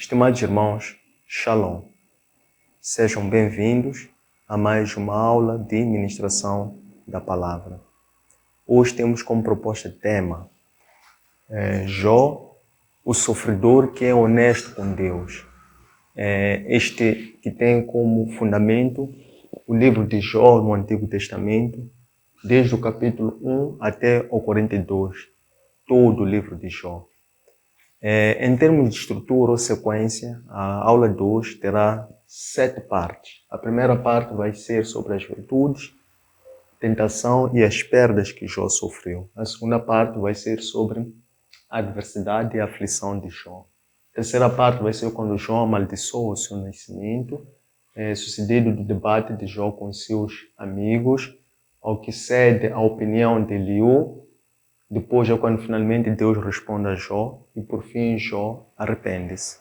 Estimados irmãos, Shalom. Sejam bem-vindos a mais uma aula de ministração da palavra. Hoje temos como proposta tema Jó, o sofredor que é honesto com Deus. Este que tem como fundamento o livro de Jó no Antigo Testamento, desde o capítulo 1 até o 42, todo o livro de Jó. Em termos de estrutura ou sequência, a aula 2 terá 7 partes. A primeira parte vai ser sobre as virtudes, tentação e as perdas que Jó sofreu. A segunda parte vai ser sobre a adversidade e a aflição de Jó. A terceira parte vai ser quando Jó amaldiçoou o seu nascimento, sucedido do debate de Jó com seus amigos, ao que cede a opinião de Eliú. Depois é quando finalmente Deus responde a Jó e por fim Jó arrepende-se.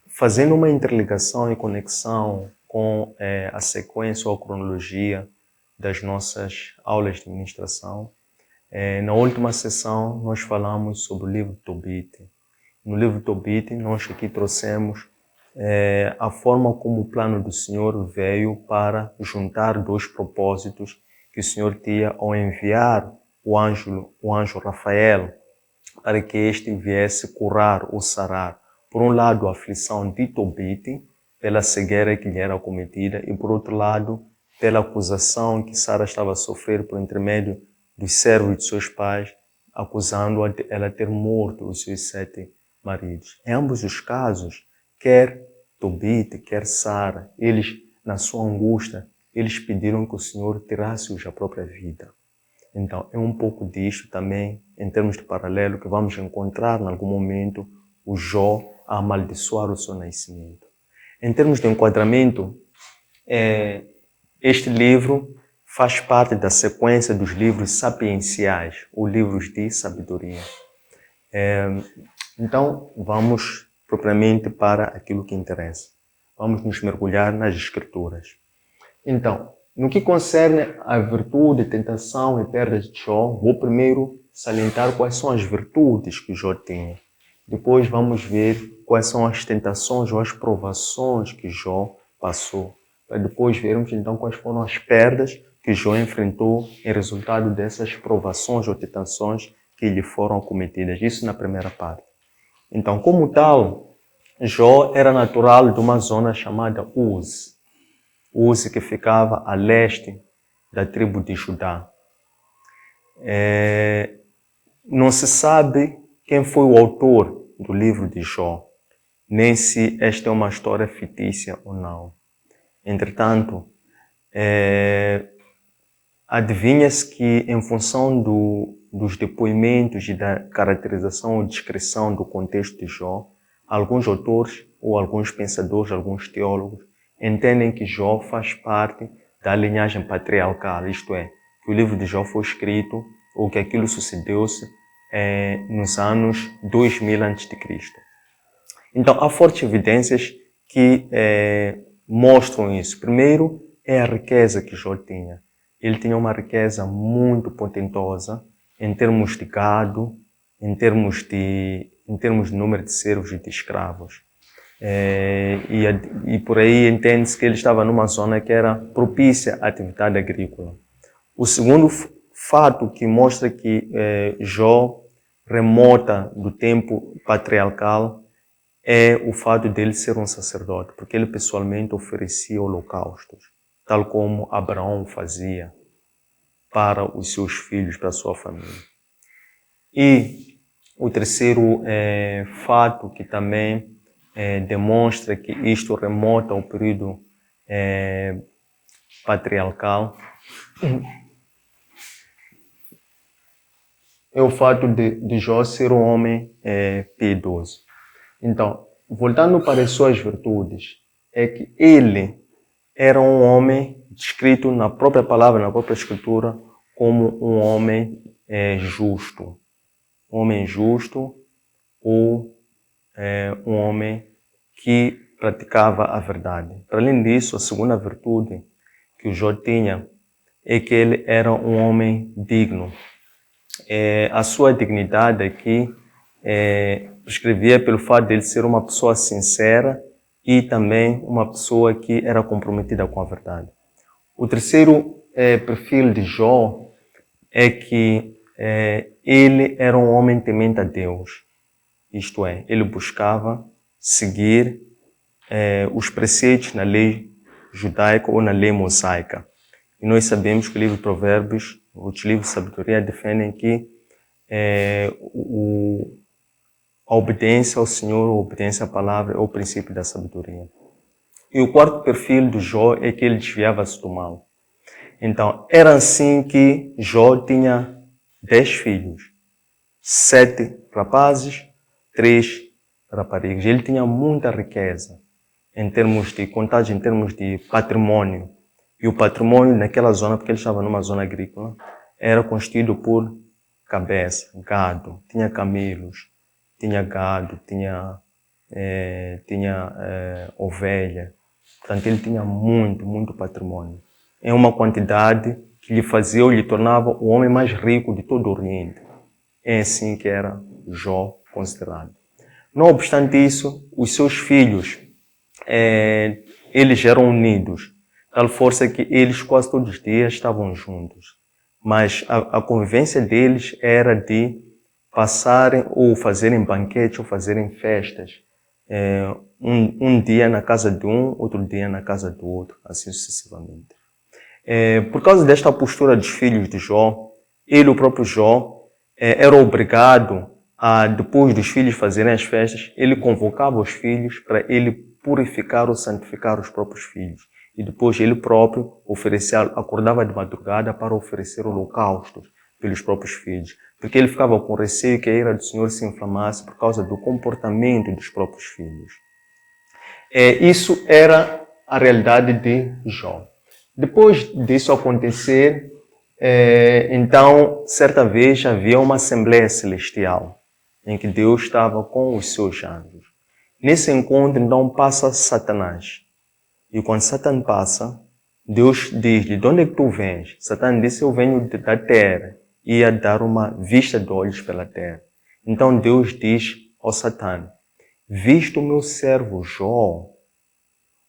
Fazendo uma interligação e conexão com a sequência ou a cronologia das nossas aulas de ministração, na última sessão nós falamos sobre o livro de Tobit. No livro de Tobit nós aqui trouxemos a forma como o plano do Senhor veio para juntar dois propósitos que o Senhor tinha ao enviar o anjo Rafael, para que este viesse curar ou sarar, por um lado, a aflição de Tobit, pela cegueira que lhe era cometida, e por outro lado, pela acusação que Sara estava a sofrer por intermédio dos servos de seus pais, acusando-a de ela ter morto os seus 7 maridos. Em ambos os casos, quer Tobit, quer Sara, eles, na sua angústia, eles pediram que o Senhor tirasse-os a própria vida. Então, é um pouco disto também, em termos de paralelo, que vamos encontrar em algum momento o Jó a amaldiçoar o seu nascimento. Em termos de enquadramento, este livro faz parte da sequência dos livros sapienciais, ou livros de sabedoria. Então, vamos propriamente para aquilo que interessa. Vamos nos mergulhar nas Escrituras. Então, no que concerne a virtude, tentação e perdas de Jó, vou primeiro salientar quais são as virtudes que Jó tinha. Depois vamos ver quais são as tentações ou as provações que Jó passou. Para depois vermos então quais foram as perdas que Jó enfrentou em resultado dessas provações ou tentações que lhe foram cometidas. Isso na primeira parte. Então, como tal, Jó era natural de uma zona chamada Uz. Uz, que ficava a leste da tribo de Judá. Não se sabe quem foi o autor do livro de Jó, nem se esta é uma história fictícia ou não. Entretanto, adivinha-se que, em função dos depoimentos e da caracterização ou descrição do contexto de Jó, alguns autores ou alguns pensadores, alguns teólogos, entendem que Jó faz parte da linhagem patriarcal, isto é, que o livro de Jó foi escrito ou que aquilo sucedeu-se nos anos 2000 a.C. Então, há fortes evidências que mostram isso. Primeiro, é a riqueza que Jó tinha. Ele tinha uma riqueza muito potentosa em termos de gado, em termos de número de servos e de escravos. E por aí entende-se que ele estava numa zona que era propícia à atividade agrícola. O segundo fato que mostra que Jó remota do tempo patriarcal é o fato dele ser um sacerdote, porque ele pessoalmente oferecia holocaustos, tal como Abraão fazia para os seus filhos, para a sua família. E o terceiro fato que também demonstra que isto remota ao período patriarcal é o fato de Jó ser um homem piedoso. Então, voltando para as suas virtudes, é que ele era um homem descrito na própria palavra, na própria escritura, como um homem justo. Um homem justo ou um homem que praticava a verdade. Para além disso, a segunda virtude que o Jó tinha é que ele era um homem digno. A sua dignidade aqui prescrevia pelo fato de ele ser uma pessoa sincera e também uma pessoa que era comprometida com a verdade. O terceiro perfil de Jó é que ele era um homem temente a Deus. Isto é, ele buscava seguir os preceitos na lei judaica ou na lei mosaica. E nós sabemos que o livro de Provérbios, os livros de sabedoria defendem que a obediência ao Senhor, a obediência à palavra é o princípio da sabedoria. E o quarto perfil do Jó é que ele desviava-se do mal. Então, era assim que Jó tinha 10 filhos, 7 rapazes, 3 raparigas. Ele tinha muita riqueza em termos de contagem, em termos de patrimônio. E o patrimônio naquela zona, porque ele estava numa zona agrícola, era constituído por cabeça, gado, tinha camelos, tinha gado, tinha ovelha. Portanto, ele tinha muito patrimônio. Em uma quantidade que lhe fazia ou lhe tornava o homem mais rico de todo o Oriente. É assim que era Jó considerado. Não obstante isso, os seus filhos, eles eram unidos, tal força que eles quase todos os dias estavam juntos. Mas a convivência deles era de passarem ou fazerem banquetes ou fazerem festas. Um dia na casa de um, outro dia na casa do outro, assim sucessivamente. Por causa desta postura dos filhos de Jó, ele, o próprio Jó, era obrigado a, depois dos filhos fazerem as festas, ele convocava os filhos para ele purificar ou santificar os próprios filhos. E depois ele próprio acordava de madrugada para oferecer holocaustos pelos próprios filhos. Porque ele ficava com receio que a ira do Senhor se inflamasse por causa do comportamento dos próprios filhos. Isso era a realidade de Jó. Depois disso acontecer, então, certa vez havia uma assembleia celestial em que Deus estava com os seus anjos. Nesse encontro, então, passa Satanás. E quando Satanás passa, Deus diz-lhe, de onde é que tu vens? Satanás disse, eu venho da terra. E ia dar uma vista de olhos pela terra. Então Deus diz ao Satanás, visto o meu servo Jó,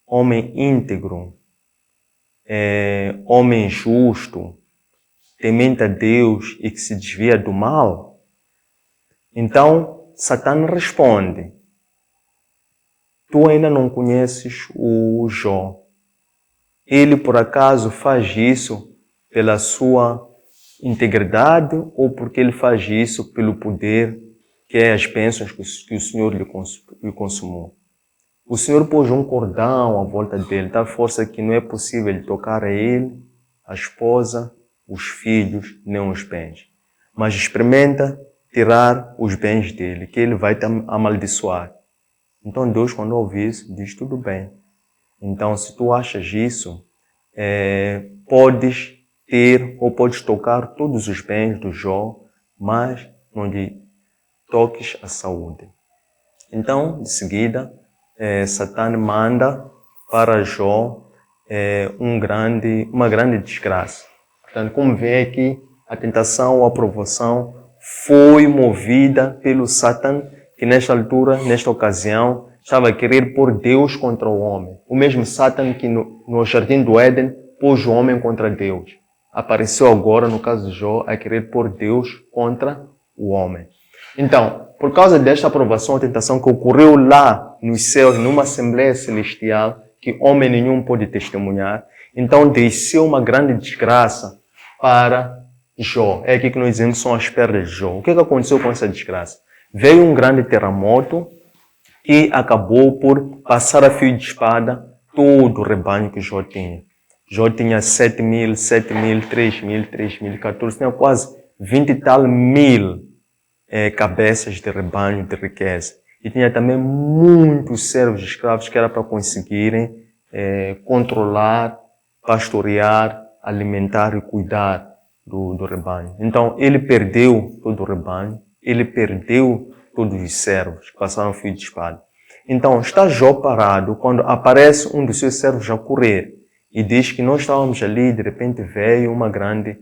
homem íntegro, homem justo, temente a Deus e que se desvia do mal. Então Satanás responde, tu ainda não conheces o Jó. Ele por acaso faz isso pela sua integridade ou porque ele faz isso pelo poder que é as bênçãos que o Senhor lhe consumou. O Senhor pôs um cordão à volta dele, tal força que não é possível ele tocar a ele, a esposa, os filhos, nem os bens. Mas experimenta tirar os bens dele, que ele vai te amaldiçoar. Então Deus, quando ouve isso, diz tudo bem. Então, se tu achas isso, podes ter ou podes tocar todos os bens do Jó, mas não lhe toques a saúde. Então, de seguida, Satanás manda para Jó uma grande desgraça. Portanto, como vê aqui, a tentação ou a provação foi movida pelo Satanás, que nesta altura, nesta ocasião, estava a querer pôr Deus contra o homem. O mesmo Satanás que no jardim do Éden pôs o homem contra Deus. Apareceu agora, no caso de Jó, a querer pôr Deus contra o homem. Então, por causa desta aprovação, a tentação que ocorreu lá nos céus, numa assembleia celestial, que homem nenhum pôde testemunhar, então desceu uma grande desgraça para Jó. É aqui que nós dizemos são as perdas de Jó. O que aconteceu com essa desgraça? Veio um grande terremoto que acabou por passar a fio de espada todo o rebanho que Jó tinha. Jó tinha 7.000, 3.000, 14, tinha quase 20 e tal mil cabeças de rebanho de riqueza. E tinha também muitos servos escravos que era para conseguirem controlar, pastorear, alimentar e cuidar do rebanho. Então, ele perdeu todo o rebanho, ele perdeu todos os servos que passaram fio de espada. Então, está Jó parado quando aparece um dos seus servos a correr e diz que nós estávamos ali, de repente veio uma grande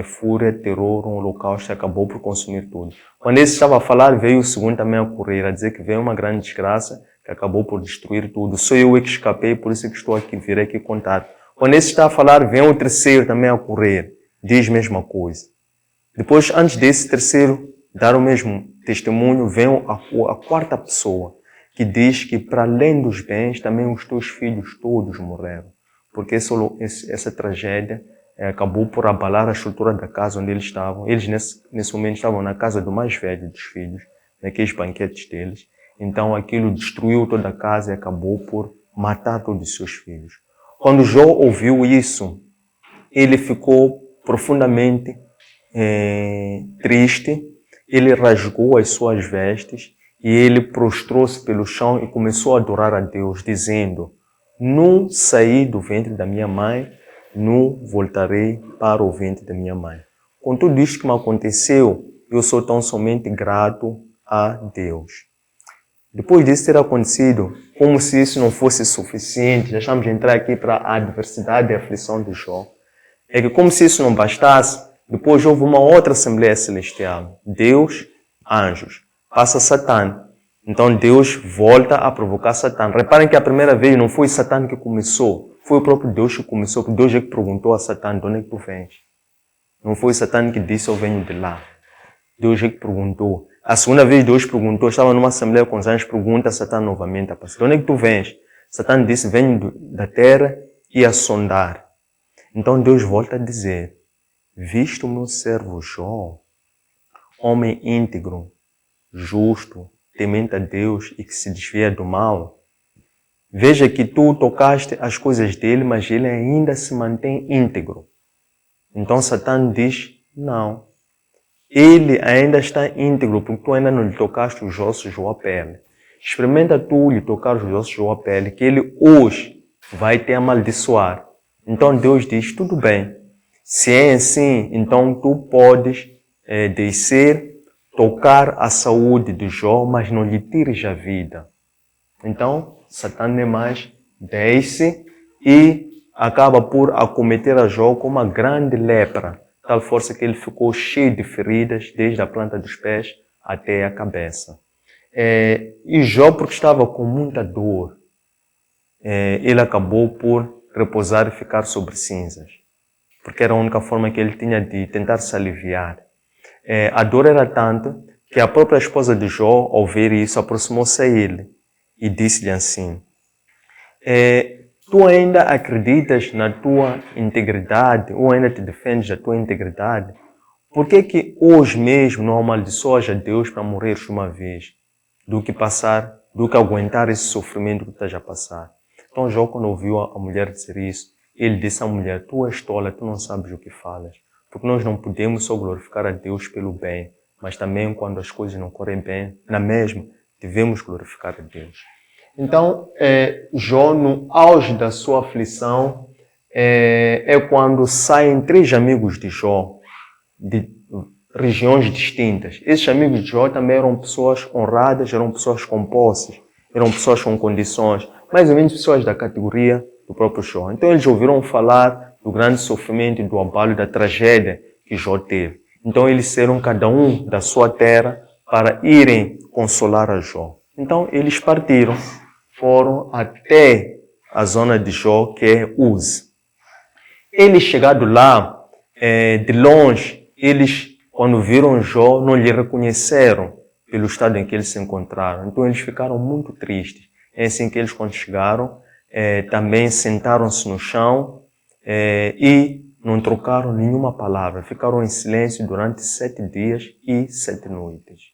fúria, terror, um holocausto, acabou por consumir tudo. Quando esse estava a falar, veio o segundo também a correr, a dizer que veio uma grande desgraça, que acabou por destruir tudo. Só eu é que escapei, por isso que estou aqui, virei aqui contar. Quando esse está a falar, vem o terceiro também a correr, diz a mesma coisa. Depois, antes desse terceiro dar o mesmo testemunho, vem a quarta pessoa, que diz que para além dos bens, também os teus filhos todos morreram. Porque essa tragédia acabou por abalar a estrutura da casa onde eles estavam. Eles, nesse momento, estavam na casa do mais velho dos filhos, naqueles banquetes deles. Então, aquilo destruiu toda a casa e acabou por matar todos os seus filhos. Quando Jó ouviu isso, ele ficou profundamente triste. Ele rasgou as suas vestes e ele prostrou-se pelo chão e começou a adorar a Deus, dizendo: não saí do ventre da minha mãe, não voltarei para o ventre da minha mãe. Com tudo isto que me aconteceu, eu sou tão somente grato a Deus. Depois disso ter acontecido, como se isso não fosse suficiente, já estamos a entrar aqui para a adversidade e a aflição de Jó. É que como se isso não bastasse, depois houve uma outra Assembleia Celestial. Deus, anjos. Passa Satã. Então Deus volta a provocar Satã. Reparem que a primeira vez não foi Satã que começou. Foi o próprio Deus que começou. Porque Deus é que perguntou a Satã: de onde é que tu vens? Não foi Satã que disse: eu venho de lá. Deus é que perguntou. A segunda vez Deus perguntou. Estava numa Assembleia com os anjos. Pergunta a Satã novamente: de onde é que tu vens? Satã disse: venho da terra e a sondar. Então Deus volta a dizer: visto o meu servo Jó, homem íntegro, justo, temente a Deus e que se desvia do mal, veja que tu tocaste as coisas dele, mas ele ainda se mantém íntegro. Então Satã diz: não, ele ainda está íntegro, porque tu ainda não lhe tocaste os ossos ou a pele. Experimenta tu lhe tocar os ossos ou a pele, que ele hoje vai te amaldiçoar. Então Deus diz: tudo bem. Se é assim, então tu podes descer, tocar a saúde de Jó, mas não lhe tires a vida. Então, Satã nem mais desce e acaba por acometer a Jó com uma grande lepra, tal força que ele ficou cheio de feridas, desde a planta dos pés até a cabeça. E Jó, porque estava com muita dor, ele acabou por repousar e ficar sobre cinzas, porque era a única forma que ele tinha de tentar se aliviar. A dor era tanta que a própria esposa de Jó, ao ver isso, aproximou-se a ele e disse-lhe assim: tu ainda acreditas na tua integridade ou ainda te defendes da tua integridade? Por que hoje mesmo não amaldiçoas a Deus para morrer de uma vez, do que aguentar esse sofrimento que estás a passar? Então Jó, quando ouviu a mulher dizer isso, ele disse à mulher: tu és tola, tu não sabes o que falas. Porque nós não podemos só glorificar a Deus pelo bem, mas também quando as coisas não correm bem, na mesma, devemos glorificar a Deus. Então, Jó, no auge da sua aflição, é quando saem 3 amigos de Jó, de regiões distintas. Esses amigos de Jó também eram pessoas honradas, eram pessoas com posses, eram pessoas com condições, mais ou menos pessoas da categoria do próprio Jó. Então eles ouviram falar do grande sofrimento, do abalo, da tragédia que Jó teve. Então eles saíram cada um da sua terra para irem consolar a Jó. Então eles partiram, foram até a zona de Jó, que é Uz. Eles chegados lá, de longe, eles, quando viram Jó, não lhe reconheceram pelo estado em que eles se encontraram. Então eles ficaram muito tristes. É assim que eles, quando chegaram, também sentaram-se no chão e não trocaram nenhuma palavra. Ficaram em silêncio durante 7 dias e 7 noites.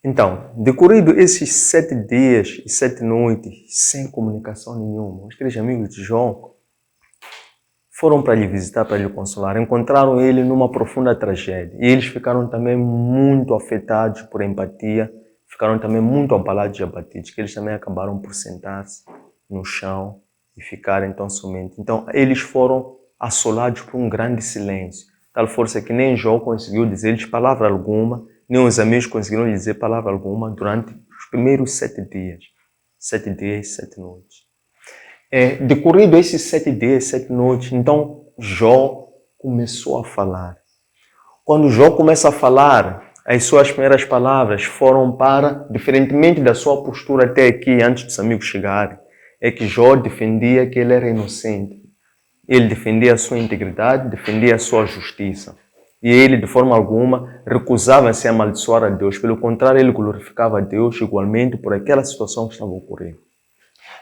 Então, decorrido esses 7 dias e 7 noites, sem comunicação nenhuma, os 3 amigos de Jó foram para lhe visitar, para lhe consolar. Encontraram ele numa profunda tragédia. E eles ficaram também muito afetados por empatia, ficaram também muito abalados e abatidos, que eles também acabaram por sentar-se no chão e ficarem tão somente. Então, eles foram assolados por um grande silêncio, tal força que nem Jó conseguiu dizer-lhes palavra alguma, nem os amigos conseguiram lhe dizer palavra alguma durante os primeiros 7 dias. 7 dias e 7 noites. Decorrido esses 7 dias e 7 noites, então Jó começou a falar. Quando Jó começa a falar, as suas primeiras palavras foram para, diferentemente da sua postura até aqui, antes dos amigos chegarem, é que Jó defendia que ele era inocente. Ele defendia a sua integridade, defendia a sua justiça. E ele, de forma alguma, recusava-se a amaldiçoar a Deus. Pelo contrário, ele glorificava a Deus igualmente por aquela situação que estava ocorrendo.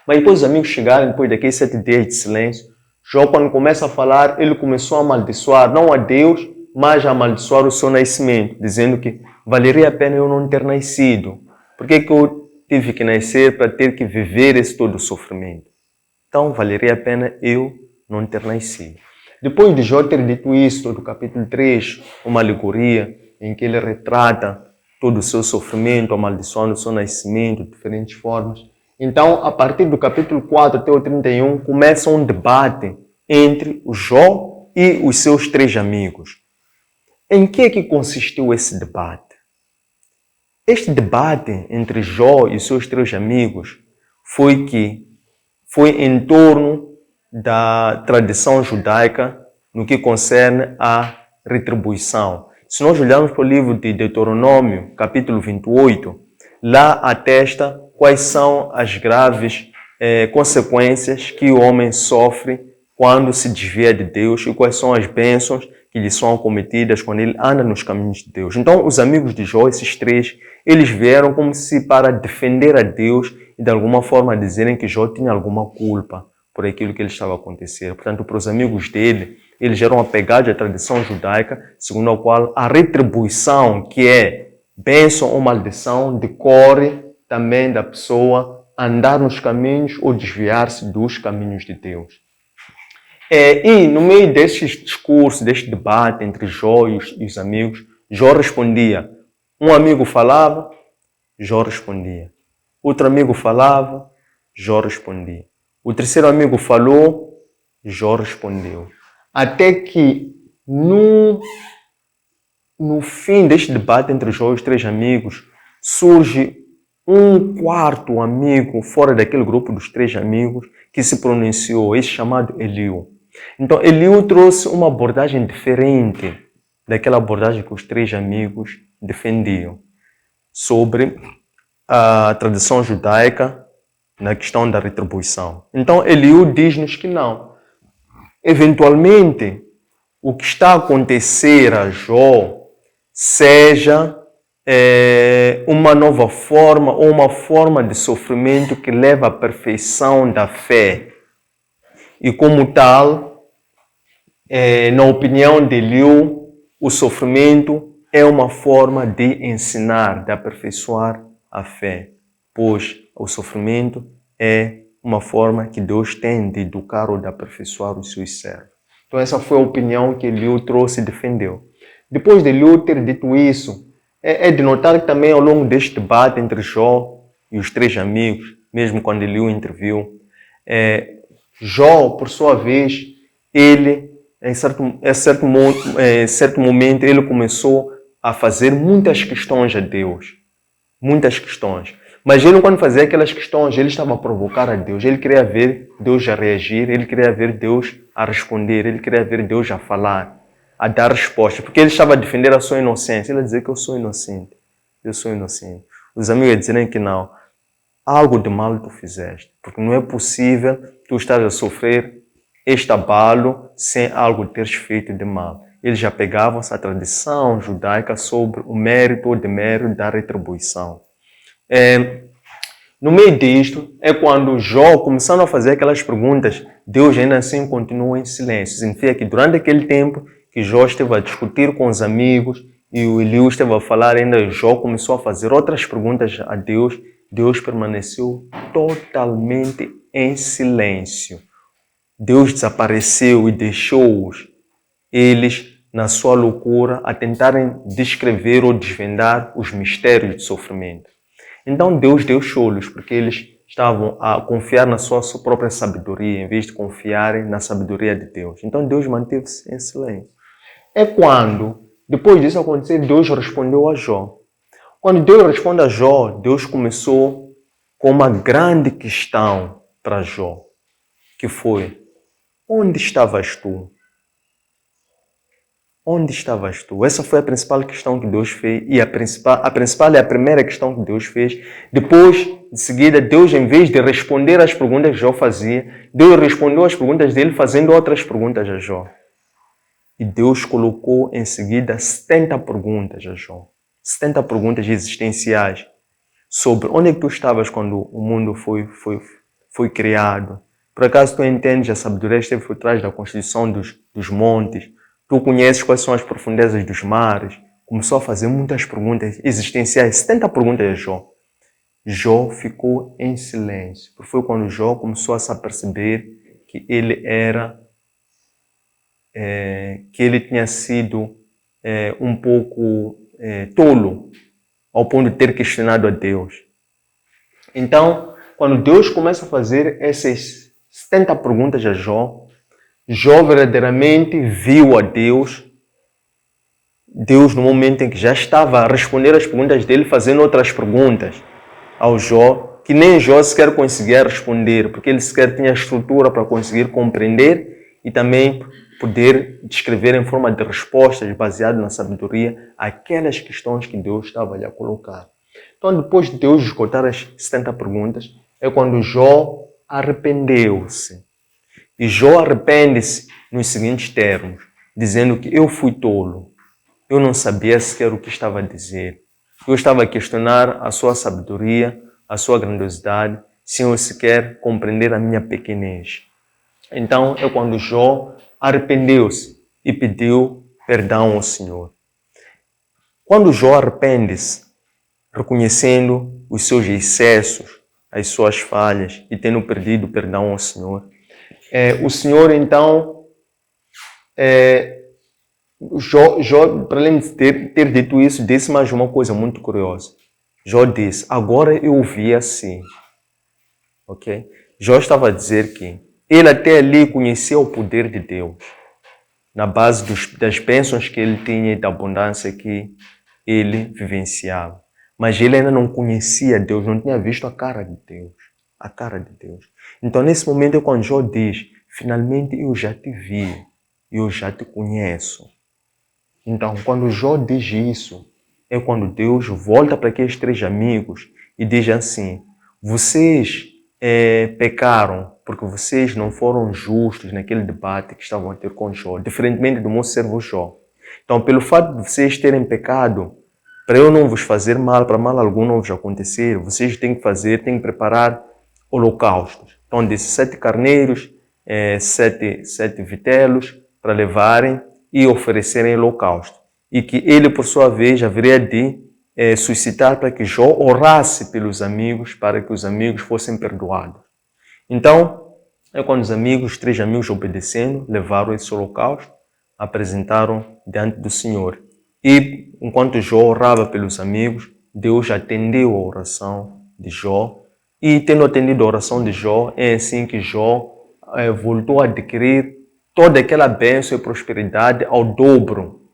Mas depois os amigos chegaram, depois daqueles 7 dias de silêncio, Jó, quando começa a falar, ele começou a amaldiçoar, não a Deus, mas a amaldiçoar o seu nascimento, dizendo que valeria a pena eu não ter nascido. Por que eu tive que nascer para ter que viver esse todo sofrimento? Então, valeria a pena eu não ter nascido. Depois de Jó ter dito isso, do capítulo 3, uma alegoria em que ele retrata todo o seu sofrimento, amaldiçoando o seu nascimento de diferentes formas. Então, a partir do capítulo 4 até o 31, começa um debate entre o Jó e os seus 3 amigos. Em que é que consistiu esse debate? Este debate entre Jó e os seus 3 amigos foi em torno da tradição judaica no que concerne à retribuição. Se nós olharmos para o livro de Deuteronômio, capítulo 28, lá atesta quais são as graves consequências que o homem sofre quando se desvia de Deus e quais são as bênçãos que lhe são cometidas quando ele anda nos caminhos de Deus. Então, os amigos de Jó, esses 3, eles vieram como se para defender a Deus e de alguma forma dizerem que Jó tinha alguma culpa por aquilo que ele estava acontecendo. Portanto, para os amigos dele, eles eram apegados à tradição judaica, segundo a qual a retribuição, que é bênção ou maldição, decorre também da pessoa andar nos caminhos ou desviar-se dos caminhos de Deus. E no meio deste discurso, deste debate entre Jó e os amigos, Jó respondia. Um amigo falava, Jó respondia. Outro amigo falava, Jó respondia. O terceiro amigo falou, Jó respondeu. Até que no fim deste debate entre Jó e os 3 amigos, surge um 4º amigo fora daquele grupo dos 3 amigos que se pronunciou, esse chamado Eliú. Então, Eliú trouxe uma abordagem diferente daquela abordagem que os 3 amigos defendiam sobre a tradição judaica na questão da retribuição. Então, Eliú diz-nos que não. Eventualmente, o que está a acontecer a Jó seja uma nova forma ou uma forma de sofrimento que leva à perfeição da fé. E como tal, na opinião de Eliú, o sofrimento é uma forma de ensinar, de aperfeiçoar a fé, pois o sofrimento é uma forma que Deus tem de educar ou de aperfeiçoar os seus servos. Então essa foi a opinião que Eliú trouxe e defendeu. Depois de Eliú ter dito isso, é de notar que também ao longo deste debate entre Jó e os 3 amigos, mesmo quando Eliú interviu, Jó, por sua vez, ele, em certo momento, ele começou a fazer muitas questões a Deus. Muitas questões. Mas ele, quando fazia aquelas questões, ele estava a provocar a Deus. Ele queria ver Deus a reagir, ele queria ver Deus a responder, ele queria ver Deus a falar, a dar resposta. Porque ele estava a defender a sua inocência. Ele ia dizer que eu sou inocente. Eu sou inocente. Os amigos iam dizer que não. Algo de mal tu fizeste. Porque não é possível tu estar a sofrer este abalo sem algo teres feito de mal. Eles já pegavam-se à tradição judaica sobre o mérito ou demérito da retribuição. No meio disto, é quando Jó, começando a fazer aquelas perguntas, Deus ainda assim continua em silêncio. Significa que durante aquele tempo que Jó esteve a discutir com os amigos e o Eliú esteve a falar, ainda Jó começou a fazer outras perguntas a Deus, Deus permaneceu totalmente em silêncio. Deus desapareceu e deixou-os, eles, na sua loucura, a tentarem descrever ou desvendar os mistérios do sofrimento. Então Deus deu cholos, porque eles estavam a confiar na sua própria sabedoria, em vez de confiarem na sabedoria de Deus. Então Deus manteve-se em silêncio. É quando, depois disso acontecer, Deus respondeu a Jó. Quando Deus responde a Jó, Deus começou com uma grande questão para Jó, que foi: onde estavas tu onde estavas tu? Essa foi a principal questão que Deus fez e a principal é a primeira questão que Deus fez. Depois, de seguida, Deus, em vez de responder às perguntas que Jó fazia, Deus respondeu às perguntas dele fazendo outras perguntas a Jó. E Deus colocou em seguida 70 perguntas a Jó. 70 perguntas existenciais sobre onde é que tu estavas quando o mundo foi criado. Por acaso tu entendes a sabedoria que esteve por trás da constituição dos montes? Tu conheces quais são as profundezas dos mares? Começou a fazer muitas perguntas existenciais, 70 perguntas a Jó. Jó ficou em silêncio, porque foi quando Jó começou a se aperceber que ele tinha sido um pouco tolo, ao ponto de ter questionado a Deus. Então, quando Deus começa a fazer essas 70 perguntas a Jó, Jó verdadeiramente viu a Deus. Deus, no momento em que já estava a responder as perguntas dele, fazendo outras perguntas ao Jó, que nem Jó sequer conseguia responder, porque ele sequer tinha estrutura para conseguir compreender e também poder descrever em forma de respostas, baseado na sabedoria, aquelas questões que Deus estava ali a colocar. Então, depois de Deus esgotar as 70 perguntas, é quando Jó arrependeu-se. E Jó arrepende-se nos seguintes termos, dizendo que eu fui tolo, eu não sabia sequer o que estava a dizer. Eu estava a questionar a sua sabedoria, a sua grandiosidade, sem eu sequer compreender a minha pequenez. Então, é quando Jó arrependeu-se e pediu perdão ao Senhor. Quando Jó arrepende-se, reconhecendo os seus excessos, as suas falhas e tendo pedido perdão ao Senhor, o Senhor então, Jó, para além de ter dito isso, disse mais uma coisa muito curiosa. Jó disse, agora eu ouvi assim. Ok? Jó estava a dizer que ele até ali conhecia o poder de Deus, na base das bênçãos que ele tinha e da abundância que ele vivenciava. Mas ele ainda não conhecia Deus, não tinha visto a cara de Deus. A cara de Deus. Então, nesse momento é quando Jó diz, finalmente eu já te vi, eu já te conheço. Então, quando Jó diz isso, é quando Deus volta para aqueles 3 amigos e diz assim, vocês pecaram porque vocês não foram justos naquele debate que estavam a ter com Jó, diferentemente do meu servo Jó. Então, pelo fato de vocês terem pecado, para eu não vos fazer mal, para mal algum não vos acontecer, vocês têm que preparar holocaustos. Então, desses 7 carneiros, 7 vitelos para levarem e oferecerem holocausto. E que ele, por sua vez, haveria de suscitar para que Jó orasse pelos amigos, para que os amigos fossem perdoados. Então, é quando os 3 amigos obedecendo, levaram esse holocausto, apresentaram diante do Senhor. E, enquanto Jó orava pelos amigos, Deus atendeu a oração de Jó. E, tendo atendido a oração de Jó, é assim que Jó voltou a adquirir toda aquela bênção e prosperidade ao dobro.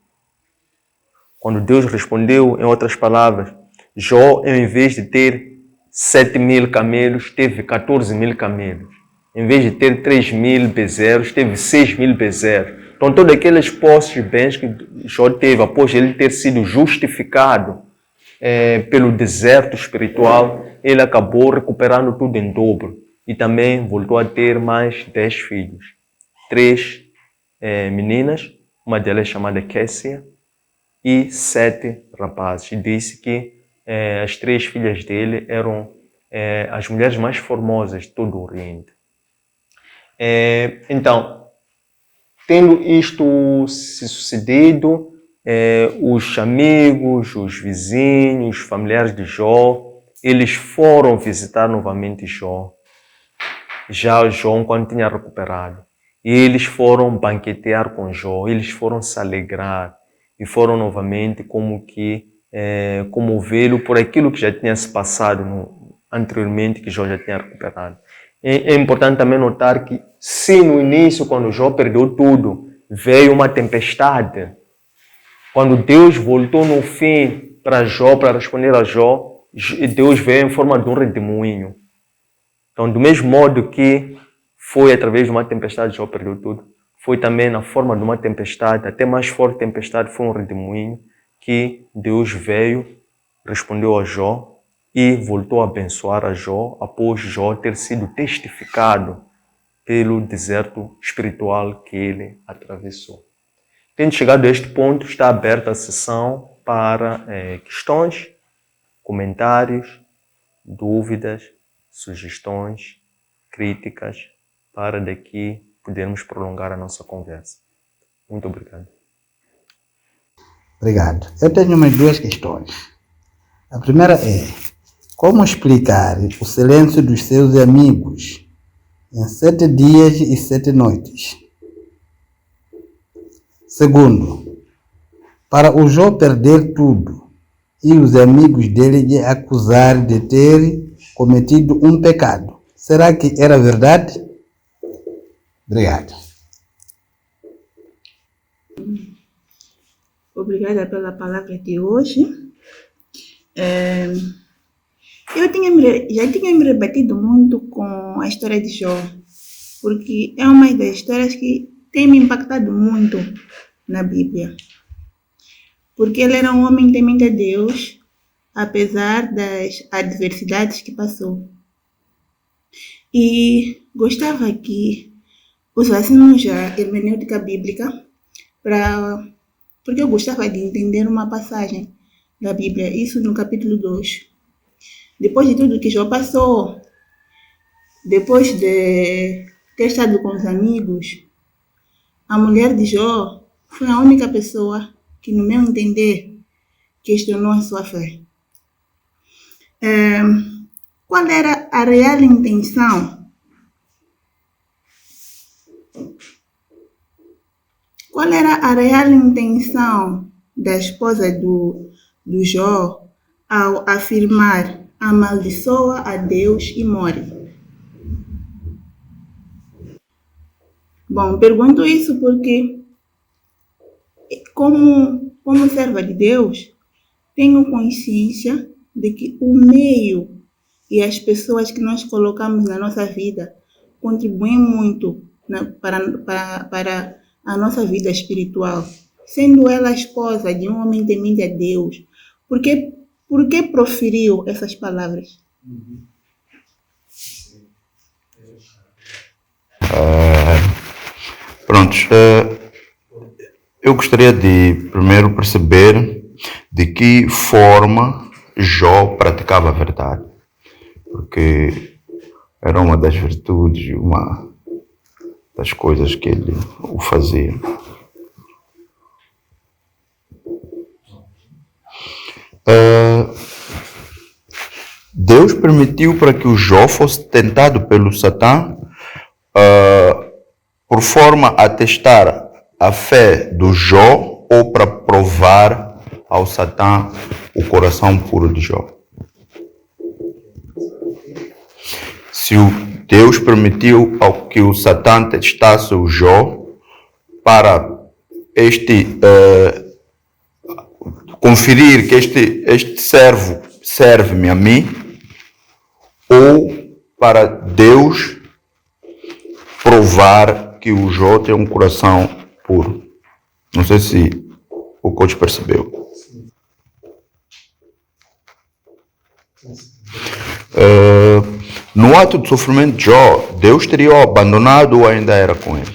Quando Deus respondeu, em outras palavras, Jó, em vez de ter 7.000 camelos, teve 14.000 camelos. Em vez de ter 3.000 bezerros, teve 6.000 bezerros. Então, todas aquelas posses de bens que Jó teve, após ele ter sido justificado pelo deserto espiritual, ele acabou recuperando tudo em dobro. E também voltou a ter mais 10 filhos. 3 meninas, uma delas chamada Kessia, e 7 rapazes. E disse que as 3 filhas dele eram as mulheres mais formosas de todo o Oriente. Então, tendo isto se sucedido, os amigos, os vizinhos, os familiares de Jó, eles foram visitar novamente Jó. Já Jó, quando tinha recuperado. E eles foram banquetear com Jó, eles foram se alegrar e foram novamente como que comovê-lo por aquilo que já tinha se passado anteriormente, que Jó já tinha recuperado. É importante também notar que, se no início, quando Jó perdeu tudo, veio uma tempestade, quando Deus voltou no fim para Jó, para responder a Jó, Deus veio em forma de um redemoinho. Então, do mesmo modo que foi através de uma tempestade Jó perdeu tudo, foi também na forma de uma tempestade, até mais forte tempestade, foi um redemoinho, que Deus veio, respondeu a Jó e voltou a abençoar a Jó após Jó ter sido testificado pelo deserto espiritual que ele atravessou. Tendo chegado a este ponto, está aberta a sessão para questões, comentários, dúvidas, sugestões, críticas, para daqui podermos prolongar a nossa conversa. Muito obrigado. Obrigado. Eu tenho umas 2 questões. A primeira é: como explicar o silêncio dos seus amigos em 7 dias e 7 noites? Segundo, para o Jó perder tudo e os amigos dele lhe acusar de ter cometido um pecado, será que era verdade? Obrigado. Obrigada pela palavra de hoje. Eu já tinha me rebatido muito com a história de Jó, porque é uma das histórias que tem me impactado muito na Bíblia. Porque ele era um homem temente a Deus, apesar das adversidades que passou. E gostava que usássemos a hermenêutica bíblica porque eu gostava de entender uma passagem da Bíblia, isso no capítulo 2. Depois de tudo que Jó passou, depois de ter estado com os amigos, a mulher de Jó foi a única pessoa que, no meu entender, questionou a sua fé. Qual era a real intenção? Qual era a real intenção da esposa do Jó ao afirmar: amaldiçoa a Deus e morre? Bom, pergunto isso porque, como serva de Deus, tenho consciência de que o meio e as pessoas que nós colocamos na nossa vida contribuem muito para a nossa vida espiritual. Sendo ela a esposa de um homem temente a Deus, por que proferiu essas palavras? Eu gostaria de primeiro perceber de que forma Jó praticava a verdade, porque era uma das virtudes, uma das coisas que ele o fazia. Deus permitiu para que o Jó fosse tentado pelo Satã por forma a testar a fé do Jó ou para provar ao Satã o coração puro de Jó. Se Deus permitiu que o Satã testasse o Jó para conferir que este servo serve-me a mim, ou para Deus provar que o Jó tem um coração puro. Não sei se o coach percebeu. No ato de sofrimento de Jó, Deus teria o abandonado ou ainda era com ele?